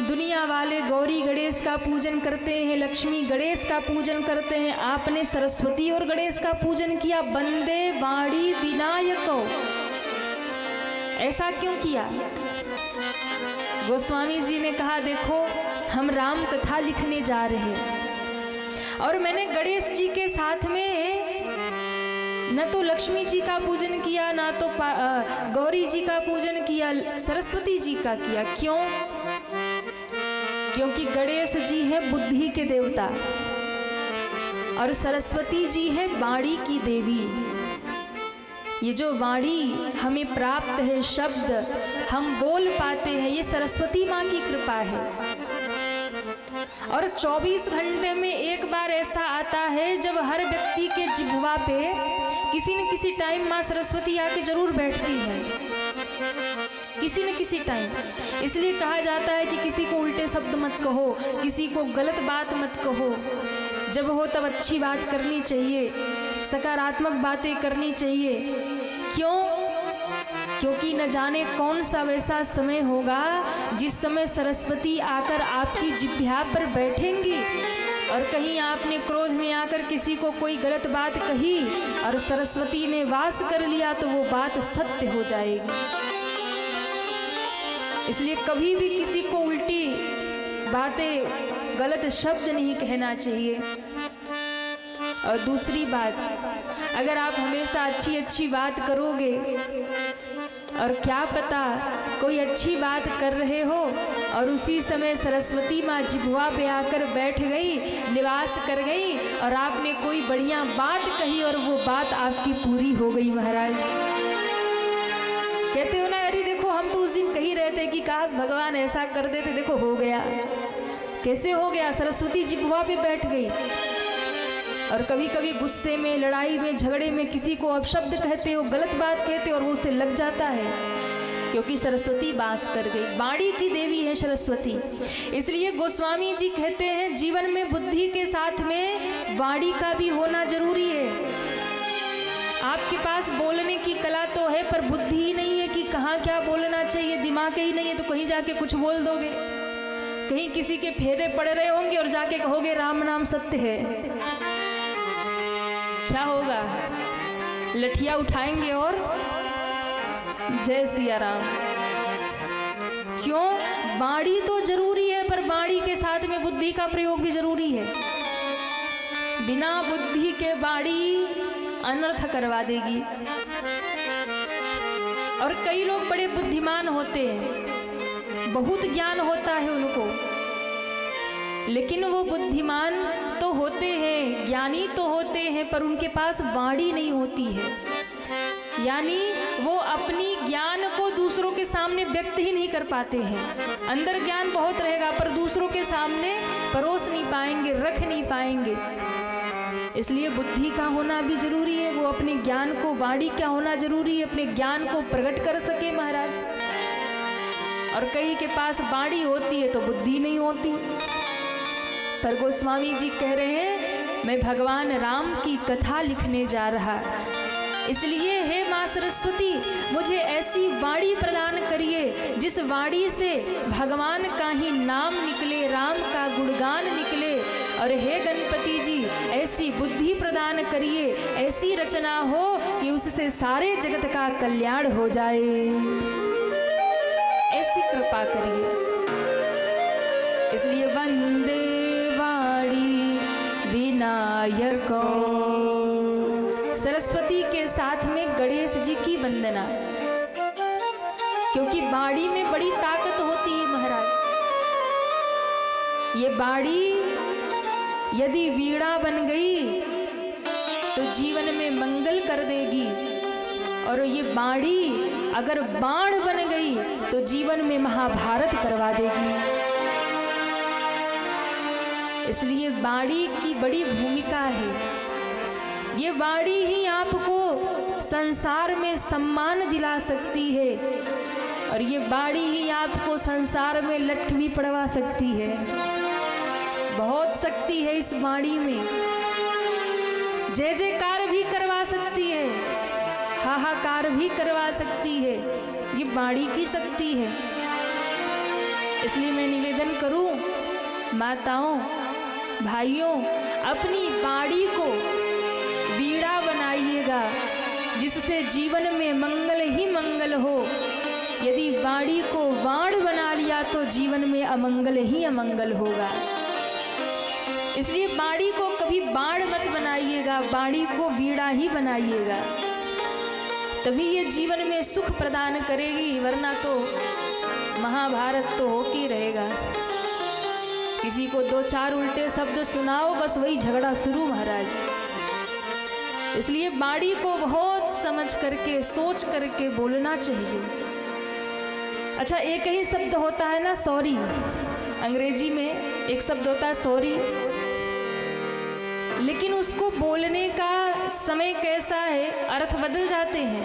Speaker 1: दुनिया वाले गौरी गणेश का पूजन करते हैं, लक्ष्मी गणेश का पूजन करते हैं, आपने सरस्वती और गणेश का पूजन किया, वंदे वाणी विनायको, ऐसा क्यों किया? गोस्वामी जी ने कहा, देखो हम राम कथा लिखने जा रहे हैं और मैंने गणेश जी के साथ में न तो लक्ष्मी जी का पूजन किया, ना तो गौरी जी का पूजन किया, सरस्वती जी का किया। क्यों? क्योंकि गणेश जी है बुद्धि के देवता और सरस्वती जी है वाणी की देवी। ये जो वाणी हमें प्राप्त है, शब्द हम बोल पाते हैं, ये सरस्वती माँ की कृपा है। और 24 घंटे में एक बार ऐसा आता है जब हर व्यक्ति के जिह्वा पे किसी न किसी टाइम माँ सरस्वती आके जरूर बैठती है, किसी न किसी टाइम। इसलिए कहा जाता है कि किसी को उल्टे शब्द मत कहो, किसी को गलत बात मत कहो, जब हो तब अच्छी बात करनी चाहिए, सकारात्मक बातें करनी चाहिए। क्यों? क्योंकि न जाने कौन सा वैसा समय होगा जिस समय सरस्वती आकर आपकी जिह्वा पर बैठेंगी और कहीं आपने क्रोध में आकर किसी को कोई गलत बात कही और सरस्वती ने वास कर लिया तो वो बात सत्य हो जाएगी। इसलिए कभी भी किसी को उल्टी बातें, गलत शब्द नहीं कहना चाहिए। और दूसरी बात, अगर आप हमेशा अच्छी अच्छी बात करोगे और क्या पता कोई अच्छी बात कर रहे हो और उसी समय सरस्वती माँ जिह्वा पे आकर बैठ गई, निवास कर गई और आपने कोई बढ़िया बात कही और वो बात आपकी पूरी हो गई महाराज। कहते हो ना, अरे देखो हम तो उस दिन कही रहे थे कि काश भगवान ऐसा कर देते, देखो हो गया। कैसे हो गया? सरस्वती जी गुहा पे बैठ गई। और कभी कभी गुस्से में, लड़ाई में, झगड़े में किसी को अपशब्द कहते हो, गलत बात कहते हो और वो उसे लग जाता है, क्योंकि सरस्वती वास कर गई। वाणी की देवी है सरस्वती। इसलिए गोस्वामी जी कहते हैं जीवन में बुद्धि के साथ में वाणी का भी होना जरूरी है। आपके पास बोलने की कला तो है, पर बुद्धि ही नहीं है कि कहाँ क्या बोलना चाहिए, दिमाग ही नहीं है, तो कहीं जाके कुछ बोल दोगे। कहीं किसी के फेरे पड़ रहे होंगे और जाके कहोगे राम नाम सत्य है, क्या होगा? लठिया उठाएंगे और जय सिया राम। क्यों? वाणी तो जरूरी है, पर वाणी के साथ में बुद्धि का प्रयोग भी जरूरी है। बिना बुद्धि के वाणी अनर्थ करवा देगी। और कई लोग बड़े बुद्धिमान होते हैं, बहुत ज्ञान होता है उनको, लेकिन वो बुद्धिमान तो होते हैं, ज्ञानी तो होते हैं, पर उनके पास वाणी नहीं होती है। यानी वो अपनी ज्ञान को दूसरों के सामने व्यक्त ही नहीं कर पाते हैं। अंदर ज्ञान बहुत रहेगा, पर दूसरों के सामने परोस नहीं पाएंगे, रख नहीं पाएंगे। इसलिए बुद्धि का होना भी जरूरी है। वो अपने ज्ञान को, वाणी का होना जरूरी है, अपने ज्ञान को प्रकट कर सके महाराज। और कई के पास वाणी होती है तो बुद्धि नहीं होती। पर गोस्वामी जी कह रहे हैं मैं भगवान राम की कथा लिखने जा रहा, इसलिए हे माँ सरस्वती मुझे ऐसी वाणी प्रदान करिए जिस वाणी से भगवान का ही नाम निकले, राम का गुणगान निकले। और हे गणपति जी ऐसी बुद्धि प्रदान करिए, ऐसी रचना हो कि उससे सारे जगत का कल्याण हो जाए, ऐसी कृपा करिए। इसलिए वंदे वाणी विनायको, सरस्वती के साथ में गणेश जी की वंदना, क्योंकि वाणी में बड़ी ताकत होती है महाराज। ये वाणी यदि वीणा बन गई तो जीवन में मंगल कर देगी, और ये वाणी अगर बाण बन गई तो जीवन में महाभारत करवा देगी। इसलिए वाणी की बड़ी भूमिका है। ये वाणी ही आपको संसार में सम्मान दिला सकती है, और ये वाणी ही आपको संसार में लठ भी पड़वा सकती है। बहुत शक्ति है इस वाणी में, जय जयकार भी करवा सकती है, हाहाकार भी करवा सकती है। ये वाणी की शक्ति है। इसलिए मैं निवेदन करूं माताओं, भाइयों, अपनी वाणी को वीणा बनाइएगा जिससे जीवन में मंगल ही मंगल हो। यदि वाणी को वाण बना लिया तो जीवन में अमंगल ही अमंगल होगा। इसलिए वाणी को कभी बाण मत बनाइएगा, वाणी को वीणा ही बनाइएगा, तभी ये जीवन में सुख प्रदान करेगी, वरना तो महाभारत तो होके रहेगा। किसी को दो चार उल्टे शब्द सुनाओ बस वही झगड़ा शुरू महाराज। इसलिए वाणी को बहुत समझ करके, सोच करके बोलना चाहिए। अच्छा, एक ही शब्द होता है ना सॉरी, अंग्रेजी में एक शब्द होता है सॉरी, लेकिन उसको बोलने का समय कैसा है, अर्थ बदल जाते हैं।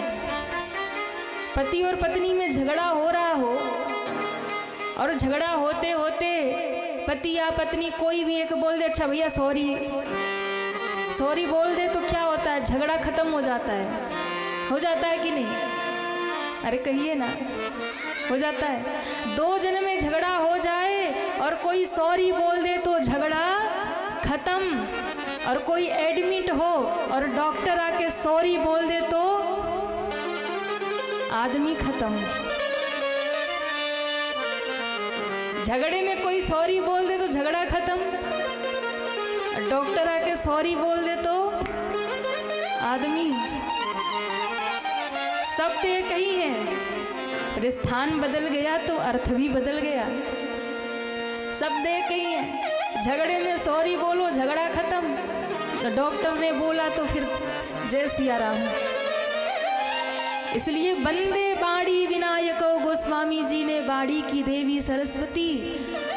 Speaker 1: पति और पत्नी में झगड़ा हो रहा हो, और झगड़ा होते होते पति या पत्नी कोई भी एक बोल दे अच्छा भैया सॉरी, सॉरी बोल दे, तो क्या होता है, झगड़ा खत्म हो जाता है कि नहीं? अरे कहिए ना, हो जाता है। दो जन में झगड़ा हो जाए और कोई सॉरी बोल दे तो झगड़ा खत्म, और कोई एडमिट हो और डॉक्टर आके सॉरी बोल दे तो आदमी खत्म। झगड़े में कोई सॉरी बोल दे तो झगड़ा खत्म, डॉक्टर आके सॉरी बोल दे तो आदमी। शब्द एक ही है, पर स्थान बदल गया तो अर्थ भी बदल गया। शब्द एक ही है, झगड़े में सॉरी बोलो झगड़ा खत्म, तो डॉक्टर ने बोला तो फिर जय सिया राम। इसलिए वंदे वाणी विनायको, गोस्वामी जी ने वाणी की देवी सरस्वती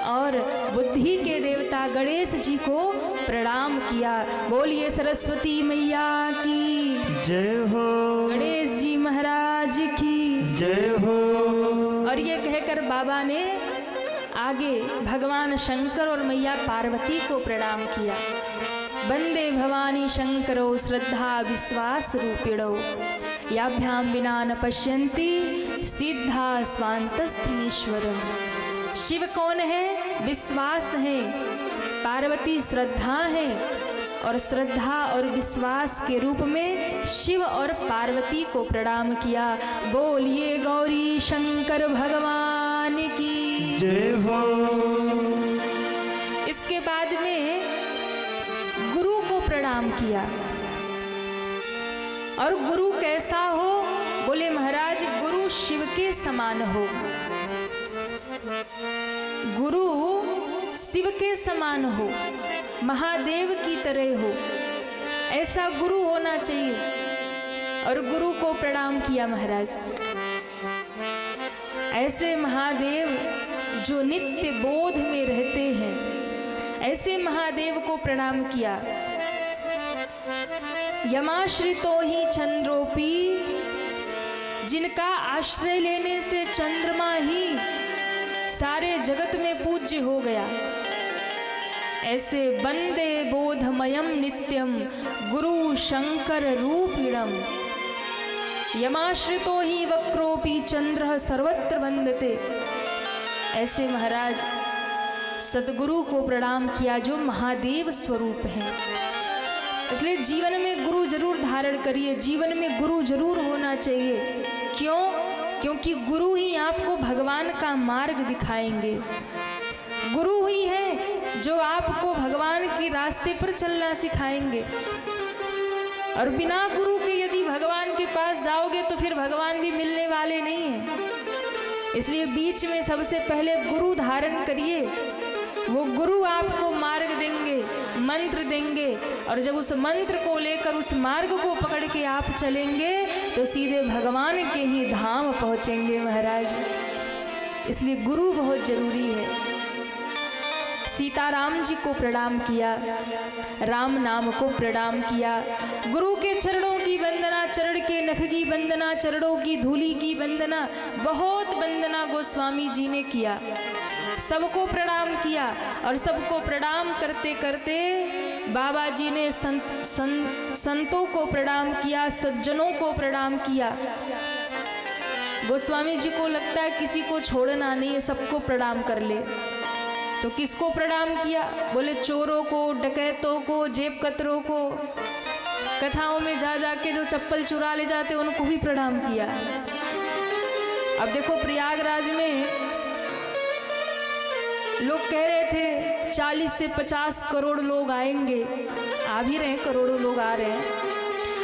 Speaker 1: और बुद्धि के देवता गणेश जी को प्रणाम किया। बोलिए सरस्वती मैया की
Speaker 2: जय हो,
Speaker 1: गणेश जी महाराज की
Speaker 2: जय हो।
Speaker 1: और ये कहकर बाबा ने आगे भगवान शंकर और मैया पार्वती को प्रणाम किया। वंदे भवानी शंकरो श्रद्धा विश्वास रूपिणो याभ्याम विना न पश्यन्ति सिद्धा स्वांतस्थमीश्वरम। शिव कौन है? विश्वास है। पार्वती श्रद्धा है और श्रद्धा और विश्वास के रूप में शिव और पार्वती को प्रणाम किया। बोलिए गौरी शंकर भगवान की
Speaker 2: जय हो।
Speaker 1: इसके बाद में गुरु को प्रणाम किया। और गुरु कैसा हो? बोले महाराज गुरु शिव के समान हो। गुरु शिव के समान हो, महादेव की तरह हो, ऐसा गुरु होना चाहिए। और गुरु को प्रणाम किया महाराज। ऐसे महादेव जो नित्य बोध में रहते हैं, ऐसे महादेव को प्रणाम किया। यमाश्रितो ही चंद्रोपी, जिनका आश्रय लेने से चंद्रमा ही सारे जगत में पूज्य हो गया, ऐसे वंदे बोधमयम नित्यम गुरु शंकर रूपिणम। यमाश्रितो ही वक्रोपी चंद्र सर्वत्र वंदते। ऐसे महाराज सतगुरु को प्रणाम किया जो महादेव स्वरूप हैं। इसलिए जीवन में गुरु जरूर धारण करिए, जीवन में गुरु जरूर होना चाहिए। क्यों? क्योंकि गुरु ही आपको भगवान का मार्ग दिखाएंगे। गुरु ही है जो आपको भगवान के रास्ते पर चलना सिखाएंगे। और बिना गुरु के यदि भगवान के पास जाओगे तो फिर भगवान भी मिलने वाले नहीं हैं। इसलिए बीच में सबसे पहले गुरु धारण करिए। वो गुरु आपको मार्ग देंगे, मंत्र देंगे, और जब उस मंत्र को लेकर उस मार्ग को पकड़ के आप चलेंगे तो सीधे भगवान के ही धाम पहुँचेंगे महाराज। इसलिए गुरु बहुत जरूरी है। सीताराम जी को प्रणाम किया, राम नाम को प्रणाम किया। गुरु के चरणों की वंदना, चरण के नख की वंदना, चरणों की धूली की वंदना, बहुत वंदना गोस्वामी जी ने किया। सबको प्रणाम किया। और सबको प्रणाम करते करते बाबा जी ने संतों को प्रणाम किया, सज्जनों को प्रणाम किया। गोस्वामी जी को लगता है किसी को छोड़ना नहीं है, सबको प्रणाम कर ले। तो किसको प्रणाम किया? बोले चोरों को, डकैतों को, जेब कतरों को, कथाओं में जा जाके जो चप्पल चुरा ले जाते उनको भी प्रणाम किया। अब देखो प्रयागराज में लोग कह रहे थे 40 से 50 करोड़ लोग आएंगे, आ भी रहे, करोड़ों लोग आ रहे हैं।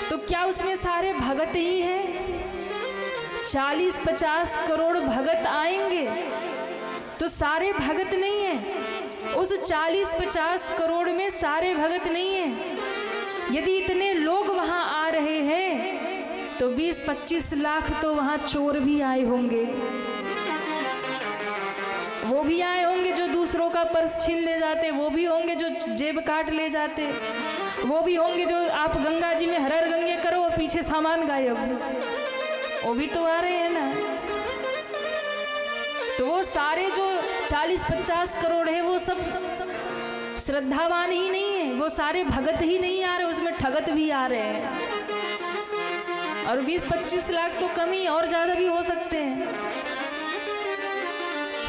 Speaker 1: तो क्या उसमें सारे भगत ही हैं? 40-50 करोड़ भगत आएंगे तो सारे भगत नहीं है। उस 40-50 करोड़ में सारे भगत नहीं है। यदि इतने लोग वहां आ रहे हैं तो 20-25 लाख तो वहां चोर भी आए होंगे। वो भी आए होंगे जो दूसरों का पर्स छीन ले जाते, वो भी होंगे जो जेब काट ले जाते, वो भी होंगे जो आप गंगा जी में हर हर गंगे करो और पीछे सामान गायब, वो भी तो आ रहे हैं ना। तो वो सारे जो 40-50 करोड़ है वो सब श्रद्धावान ही नहीं है, वो सारे भगत ही नहीं आ रहे, उसमें ठगत भी आ रहे हैं। और 20-25 लाख तो कम ही, और ज़्यादा भी हो सकते हैं।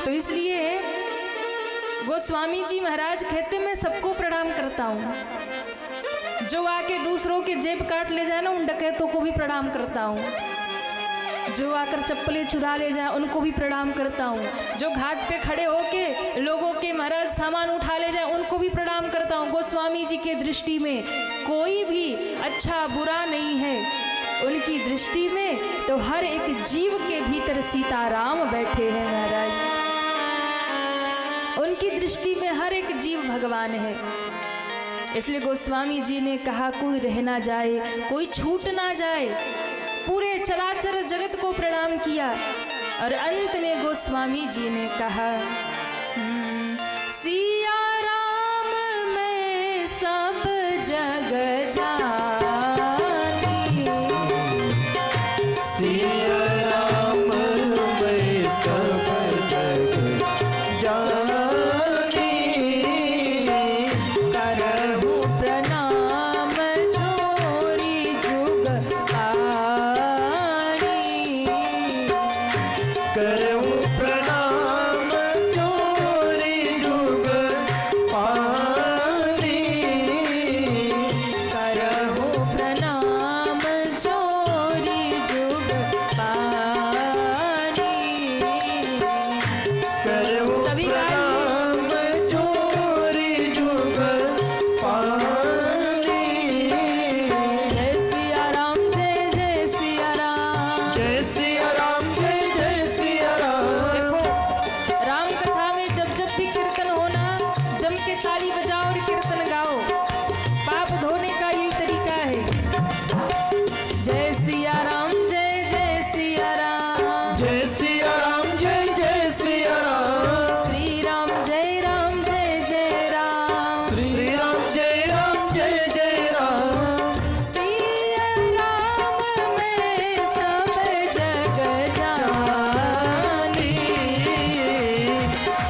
Speaker 1: तो इसलिए गोस्वामी जी महाराज कहते मैं सबको प्रणाम करता हूँ। जो आके दूसरों के जेब काट ले जाए ना, उन डकैतों को भी प्रणाम करता हूँ। जो आकर चप्पलें चुरा ले जाए उनको भी प्रणाम करता हूँ। जो घाट पे खड़े होके लोगों के महाराज सामान उठा ले जाए उनको भी प्रणाम करता हूँ। गोस्वामी जी के दृष्टि में कोई भी अच्छा बुरा नहीं है। उनकी दृष्टि में तो हर एक जीव के भीतर सीताराम बैठे हैं महाराज। उनकी दृष्टि में हर एक जीव भगवान है। इसलिए गोस्वामी जी ने कहा कोई रह ना जाए, कोई छूट ना जाए। पूरे चराचर जगत को प्रणाम किया। और अंत में गोस्वामी जी ने कहा जग जानी।
Speaker 2: सिया राम मैं सब जग जानी।
Speaker 1: करहूँ प्रणाम जोरी जुग आनी।
Speaker 2: करहूँ प्रणाम जोरी जुग पानी।
Speaker 1: करहूँ प्रणाम जोरी जुग पानी।
Speaker 2: करहूँ
Speaker 1: सभी गाइए।
Speaker 2: प्रणाम जोरी जुग पानी।
Speaker 1: जय सिया राम जय जय सिया राम।
Speaker 2: जय सिया राम जय जय सिया राम।
Speaker 1: देखो राम कथा में जब जब भी कीर्तन होना जम के ताली बजाओ और कीर्तन गाओ। पाप धोने का यही तरीका है। जय सिया राम जय जय सिया राम।
Speaker 2: जय सिया राम जय जय सिया राम।
Speaker 1: श्री राम जय जय राम।
Speaker 2: श्री राम जय जय राम।
Speaker 1: सिया राम मैं सब जग जानी।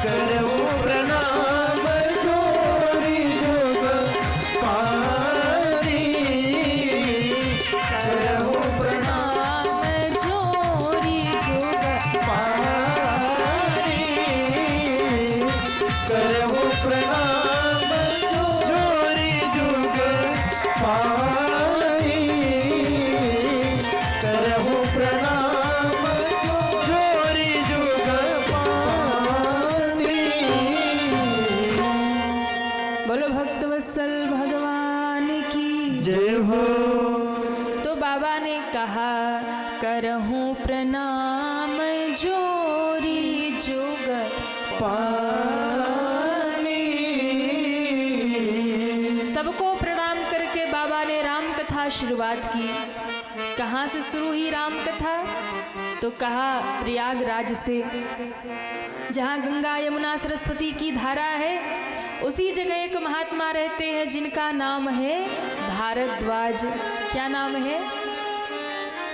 Speaker 2: करहूँ प्रणाम जोरी जुग पानी। करहूँ
Speaker 1: प्रणाम जोरी जुग
Speaker 2: पानी। करहूँ प्रणाम जोरी जुग पानी। करहूँ प्रणाम जोरी जुग पानी।
Speaker 1: बोलो भक्तवत्सल भगवान की।
Speaker 2: जय हो।
Speaker 1: तो बाबा ने कहा करहूँ प्रणाम जोरी जुग।
Speaker 2: पानी।
Speaker 1: सबको प्रणाम करके बाबा ने राम कथा शुरुआत की। कहाँ से शुरू हुई राम कथा? तो कहा प्रयागराज से, जहाँ गंगा यमुना सरस्वती की धारा है। उसी जगह एक महात्मा रहते हैं जिनका नाम है भारद्वाज। क्या नाम है?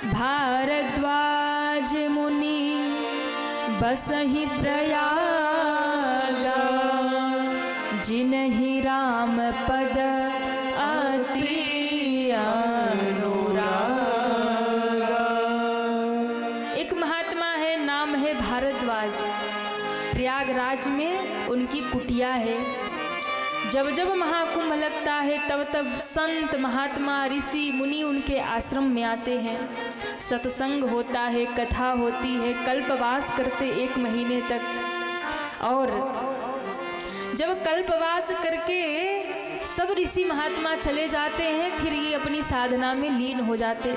Speaker 1: भारद्वाज मुनि बसहि प्रयागा। जिनहि राम पद अति अनुरागा। एक महात्मा है, नाम है भारद्वाज। प्रयागराज में उनकी कुटिया है। जब जब महाकुंभ लगता है तब तब संत महात्मा ऋषि मुनि उनके आश्रम में आते हैं। सत्संग होता है, कथा होती है, कल्पवास करते 1 महीने तक। और जब कल्पवास करके सब ऋषि महात्मा चले जाते हैं फिर ये अपनी साधना में लीन हो जाते।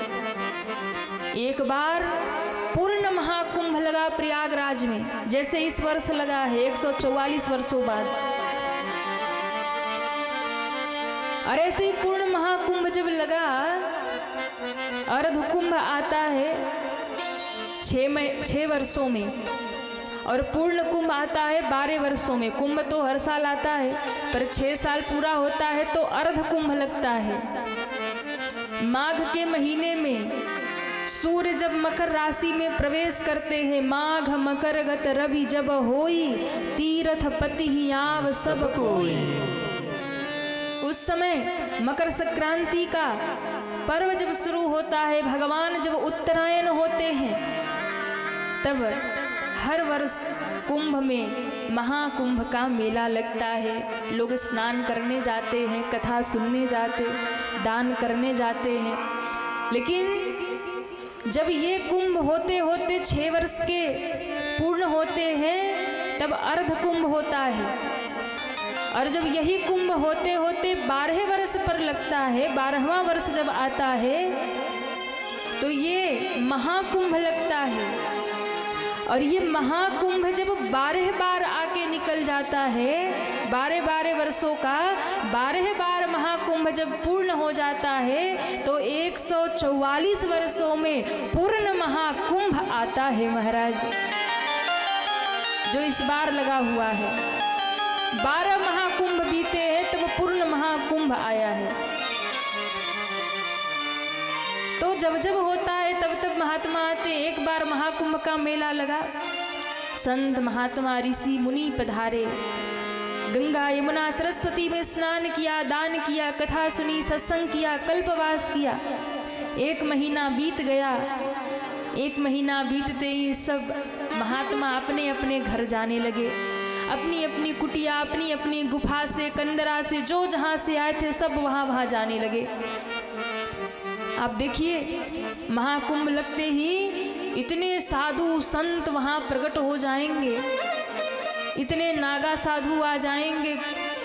Speaker 1: एक बार पूर्ण महाकुंभ लगा प्रयागराज में, जैसे इस वर्ष लगा है 144 वर्षों बाद। और ऐसे ही पूर्ण महाकुंभ जब लगा, अर्ध कुंभ आता है 6 वर्षों में और पूर्ण कुंभ आता है 12 वर्षों में। कुंभ तो हर साल आता है पर 6 साल पूरा होता है तो अर्ध कुंभ लगता है। माघ के महीने में सूर्य जब मकर राशि में प्रवेश करते हैं, माघ मकर गत रवि जब होई, तीर्थ पति ही आव सब कोई। उस समय मकर संक्रांति का पर्व जब शुरू होता है, भगवान जब उत्तरायण होते हैं, तब हर वर्ष कुंभ में महाकुंभ का मेला लगता है। लोग स्नान करने जाते हैं, कथा सुनने जाते, दान करने जाते हैं। लेकिन जब ये कुंभ होते होते 6 वर्ष के पूर्ण होते हैं तब अर्ध कुंभ होता है। और जब यही कुंभ होते होते 12 वर्ष पर लगता है, 12वां वर्ष जब आता है तो ये महाकुंभ लगता है। और ये महाकुंभ जब 12 बार आके निकल जाता है, 12 वर्षों का 12 बार महाकुंभ जब पूर्ण हो जाता है तो 144 वर्षों में पूर्ण महाकुंभ आता है महाराज, जो इस बार लगा हुआ है। 12 महाकुंभ बीते हैं तब पूर्ण महाकुंभ आया है। जब जब होता है तब तब महात्मा आते। एक बार महाकुंभ का मेला लगा, संत महात्मा ऋषि मुनि पधारे, गंगा यमुना सरस्वती में स्नान किया, दान किया, कथा सुनी, सत्संग किया, कल्पवास किया। 1 महीना बीत गया। 1 महीना बीतते ही सब महात्मा अपने अपने घर जाने लगे। अपनी अपनी कुटिया, अपनी अपनी गुफा से, कंदरा से, जो जहाँ से आए थे सब वहाँ जाने लगे। आप देखिए महाकुंभ लगते ही इतने साधु संत वहाँ प्रकट हो जाएंगे, इतने नागा साधु आ जाएंगे,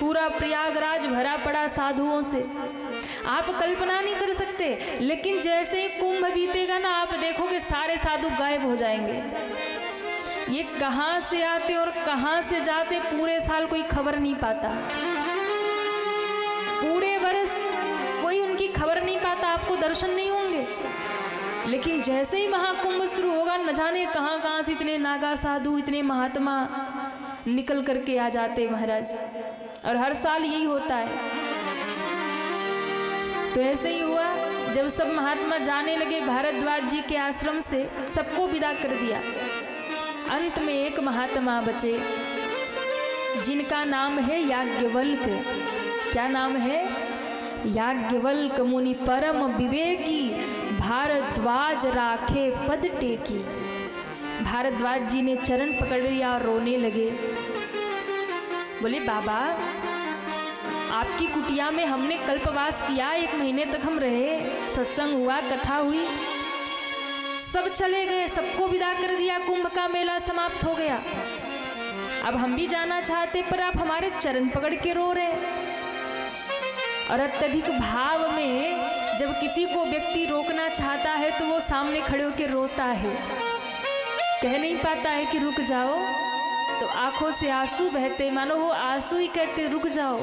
Speaker 1: पूरा प्रयागराज भरा पड़ा साधुओं से, आप कल्पना नहीं कर सकते। लेकिन जैसे ही कुंभ बीतेगा ना, आप देखोगे सारे साधु गायब हो जाएंगे। ये कहाँ से आते और कहाँ से जाते पूरे साल कोई खबर नहीं पाता, पूरे वर्ष कोई उनकी खबर नहीं पाता, आपको दर्शन नहीं होंगे। लेकिन जैसे ही महाकुंभ शुरू होगा, न जाने कहाँ कहाँ से इतने नागा साधु, इतने महात्मा निकल करके आ जाते महाराज। और हर साल यही होता है। तो ऐसे ही हुआ, जब सब महात्मा जाने लगे भारद्वाज जी के आश्रम से, सबको विदा कर दिया। अंत में एक महात्मा बचे जिनका नाम है याज्ञवल्क। क्या नाम है? याज्ञवल्क मुनि परम विवेकी, भारद्वाज राखे पद टेकी। भारद्वाज जी ने चरण पकड़ लिया और रोने लगे। बोले बाबा, आपकी कुटिया में हमने कल्पवास किया, 1 महीने तक हम रहे, सत्संग हुआ, कथा हुई, सब चले गए, सबको विदा कर दिया, कुंभ का मेला समाप्त हो गया। अब हम भी जाना चाहते, पर आप हमारे चरण पकड़ के रो रहे। और अत्यधिक भाव में जब किसी को व्यक्ति रोकना चाहता है तो वो सामने खड़े होकर रोता है, कह नहीं पाता है कि रुक जाओ, तो आंखों से आंसू बहते, मानो वो आंसू ही कहते रुक जाओ।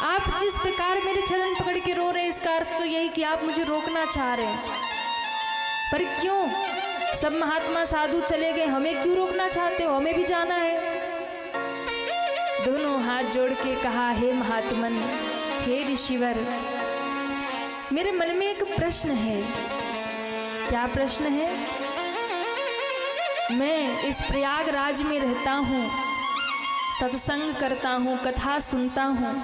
Speaker 1: आप जिस प्रकार मेरे चरण पकड़ के रो रहे हैं, इसका अर्थ तो यही कि आप मुझे रोकना चाह रहे हैं। पर क्यों? सब महात्मा साधु चले गए, हमें क्यों रोकना चाहते हो? हमें भी जाना है। दोनों हाथ जोड़ के कहा, हे महात्मन, हे ऋषिवर, मेरे मन में एक प्रश्न है। क्या प्रश्न है? मैं इस प्रयागराज में रहता हूँ, सत्संग करता हूँ, कथा सुनता हूँ,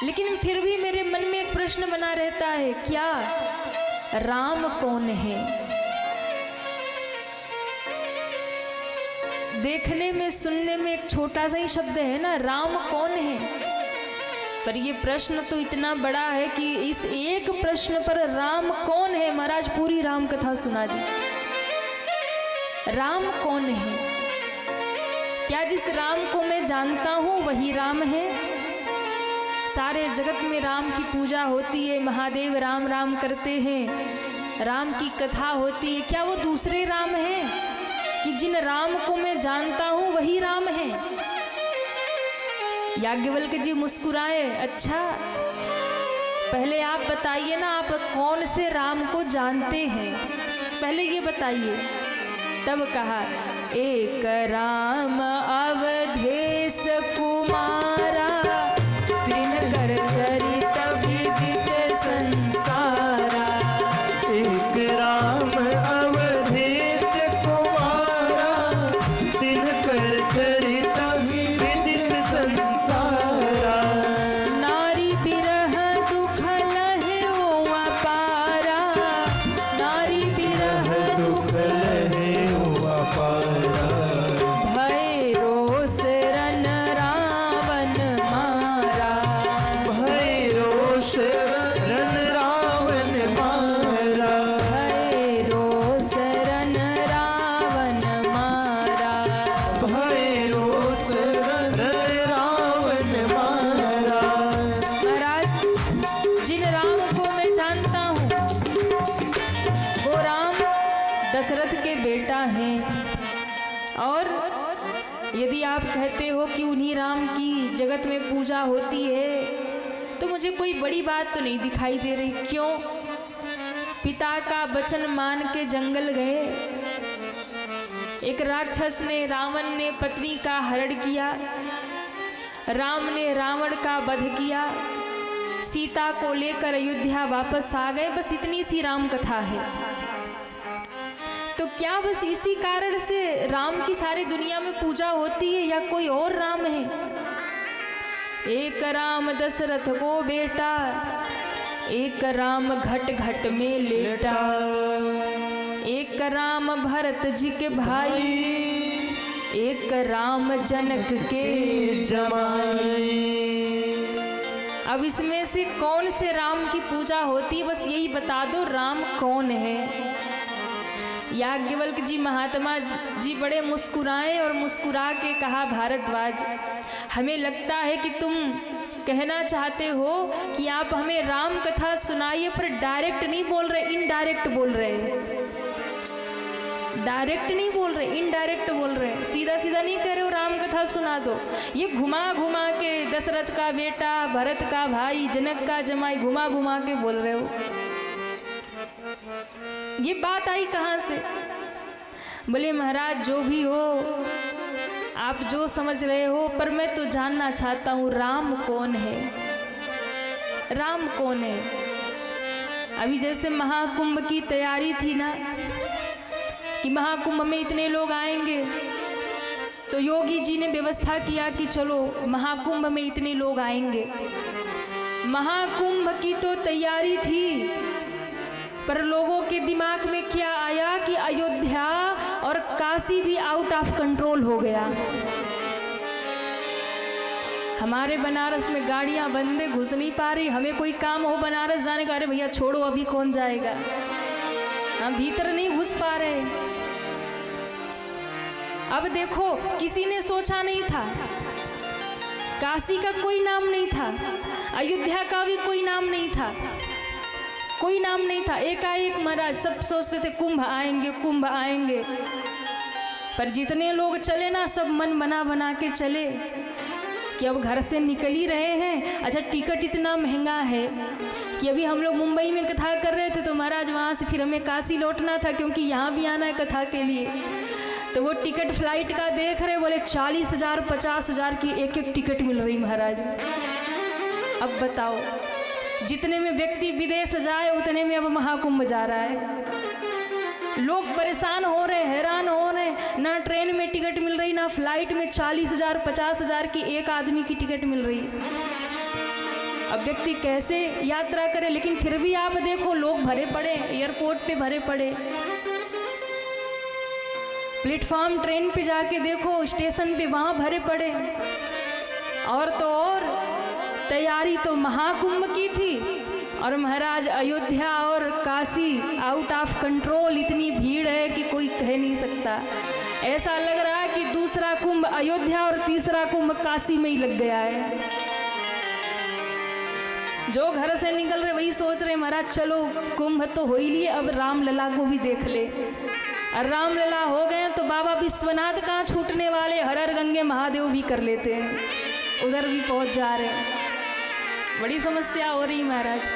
Speaker 1: लेकिन फिर भी मेरे मन में एक प्रश्न बना रहता है, क्या राम कौन है? देखने में, सुनने में एक छोटा सा ही शब्द है ना, राम कौन है, पर ये प्रश्न तो इतना बड़ा है कि इस एक प्रश्न पर राम कौन है, महाराज पूरी राम कथा सुना दी। राम कौन है? क्या जिस राम को मैं जानता हूँ वही राम है? सारे जगत में राम की पूजा होती है, महादेव राम राम करते हैं, राम की कथा होती है, क्या वो दूसरे राम हैं कि जिन राम को मैं जानता हूँ वही राम है? याज्ञवल्क जी मुस्कुराए, अच्छा पहले आप बताइए ना, आप कौन से राम को जानते हैं, पहले ये बताइए। तब कहा, एक राम अवधेश कुमारा, त्रिनकर चरित विदित संसारा।
Speaker 2: एक राम अवधेश कुमारा, तिनकर चरित विदित संसारा।
Speaker 1: नारी बिरह दुख लहे ओ अपारा, नारी बिरह दुख
Speaker 2: लहे ओ अपारा।
Speaker 1: भय रोष रन रावण मारा,
Speaker 2: भय रोष रन रावण मारा।
Speaker 1: भय रोष रन रावण मारा।
Speaker 2: भय रोष रन रावण मारा।
Speaker 1: महाराज, जिन राम को मैं जानता हूँ वो राम दशरथ के बेटा हैं, और यदि आप कहते हो कि उन्हीं राम की जगत में पूजा होती है, तो मुझे कोई बड़ी बात तो नहीं दिखाई दे रही। क्यों? पिता का वचन मान के जंगल गए, एक राक्षस ने, रावण ने पत्नी का हरण किया, राम ने रावण का वध किया, सीता को लेकर अयोध्या वापस आ गए। बस इतनी सी राम कथा है। तो क्या बस इसी कारण से राम की सारी दुनिया में पूजा होती है या कोई और राम है? एक राम दशरथ को बेटा, एक राम घट घट में लेटा, एक राम भरत जी के भाई, एक राम जनक के जमाई। अब इसमें से कौन से राम की पूजा होती है? बस यही बता दो राम कौन है। याज्ञवल्क जी महात्मा जी बड़े मुस्कुराए और मुस्कुरा के कहा, भारद्वाज हमें लगता है कि तुम कहना चाहते हो कि आप हमें राम कथा सुनाइए, पर डायरेक्ट नहीं बोल रहे, इनडायरेक्ट बोल रहे। डायरेक्ट नहीं बोल रहे, इनडायरेक्ट बोल रहे, सीधा सीधा नहीं कह रहे हो राम कथा सुना दो। ये घुमा घुमा के दशरथ का बेटा, भरत का भाई, जनक का जमाई, घुमा घुमा के बोल रहे हो। ये बात आई कहाँ से? बोले महाराज जो भी हो, आप जो समझ रहे हो, पर मैं तो जानना चाहता हूँ राम कौन है, राम कौन है। अभी जैसे महाकुंभ की तैयारी थी ना, कि महाकुंभ में इतने लोग आएंगे, तो योगी जी ने व्यवस्था किया कि चलो महाकुंभ में इतने लोग आएंगे। महाकुंभ की तो तैयारी थी, पर लोगों के दिमाग में क्या आया कि अयोध्या और काशी भी आउट ऑफ कंट्रोल हो गया। हमारे बनारस में गाड़ियां बंद है, घुस नहीं पा रही। हमें कोई काम हो बनारस जाने का, अरे भैया छोड़ो अभी कौन जाएगा, हम भीतर नहीं घुस पा रहे। अब देखो किसी ने सोचा नहीं था, काशी का कोई नाम नहीं था, अयोध्या का भी कोई नाम नहीं था, कोई नाम नहीं था। एकाएक महाराज सब सोचते थे कुंभ आएंगे, कुंभ आएंगे। पर जितने लोग चले ना, सब मन बना बना के चले कि अब घर से निकल ही रहे हैं। अच्छा टिकट इतना महंगा है कि अभी हम लोग मुंबई में कथा कर रहे थे, तो महाराज वहाँ से फिर हमें काशी लौटना था, क्योंकि यहाँ भी आना है कथा के लिए। तो वो टिकट फ्लाइट का देख रहे, बोले 40,000 50,000 की एक एक टिकट मिल रही महाराज। अब बताओ, जितने में व्यक्ति विदेश जाए उतने में अब महाकुंभ जा रहा है। लोग परेशान हो रहे, हैरान हो रहे, ना ट्रेन में टिकट मिल रही, ना फ्लाइट में 40,000 50,000 की एक आदमी की टिकट मिल रही। अब व्यक्ति कैसे यात्रा करे? लेकिन फिर भी आप देखो लोग भरे पड़े, एयरपोर्ट पे भरे पड़े, प्लेटफॉर्म ट्रेन पे जाके देखो, स्टेशन पे वहाँ भरे पड़े। और तो और तैयारी तो महाकुंभ की थी, और महाराज अयोध्या और काशी आउट ऑफ कंट्रोल, इतनी भीड़ है कि कोई कह नहीं सकता। ऐसा लग रहा है कि दूसरा कुंभ अयोध्या और तीसरा कुंभ काशी में ही लग गया है। जो घर से निकल रहे वही सोच रहे महाराज चलो कुंभ तो हो ही लिए, अब रामलला को भी देख ले। और रामलला हो गए तो बाबा विश्वनाथ कहाँ छूटने वाले, हर हर गंगे महादेव भी कर लेते हैं, उधर भी पहुंच जा रहे हैं। बड़ी समस्या हो रही महाराज।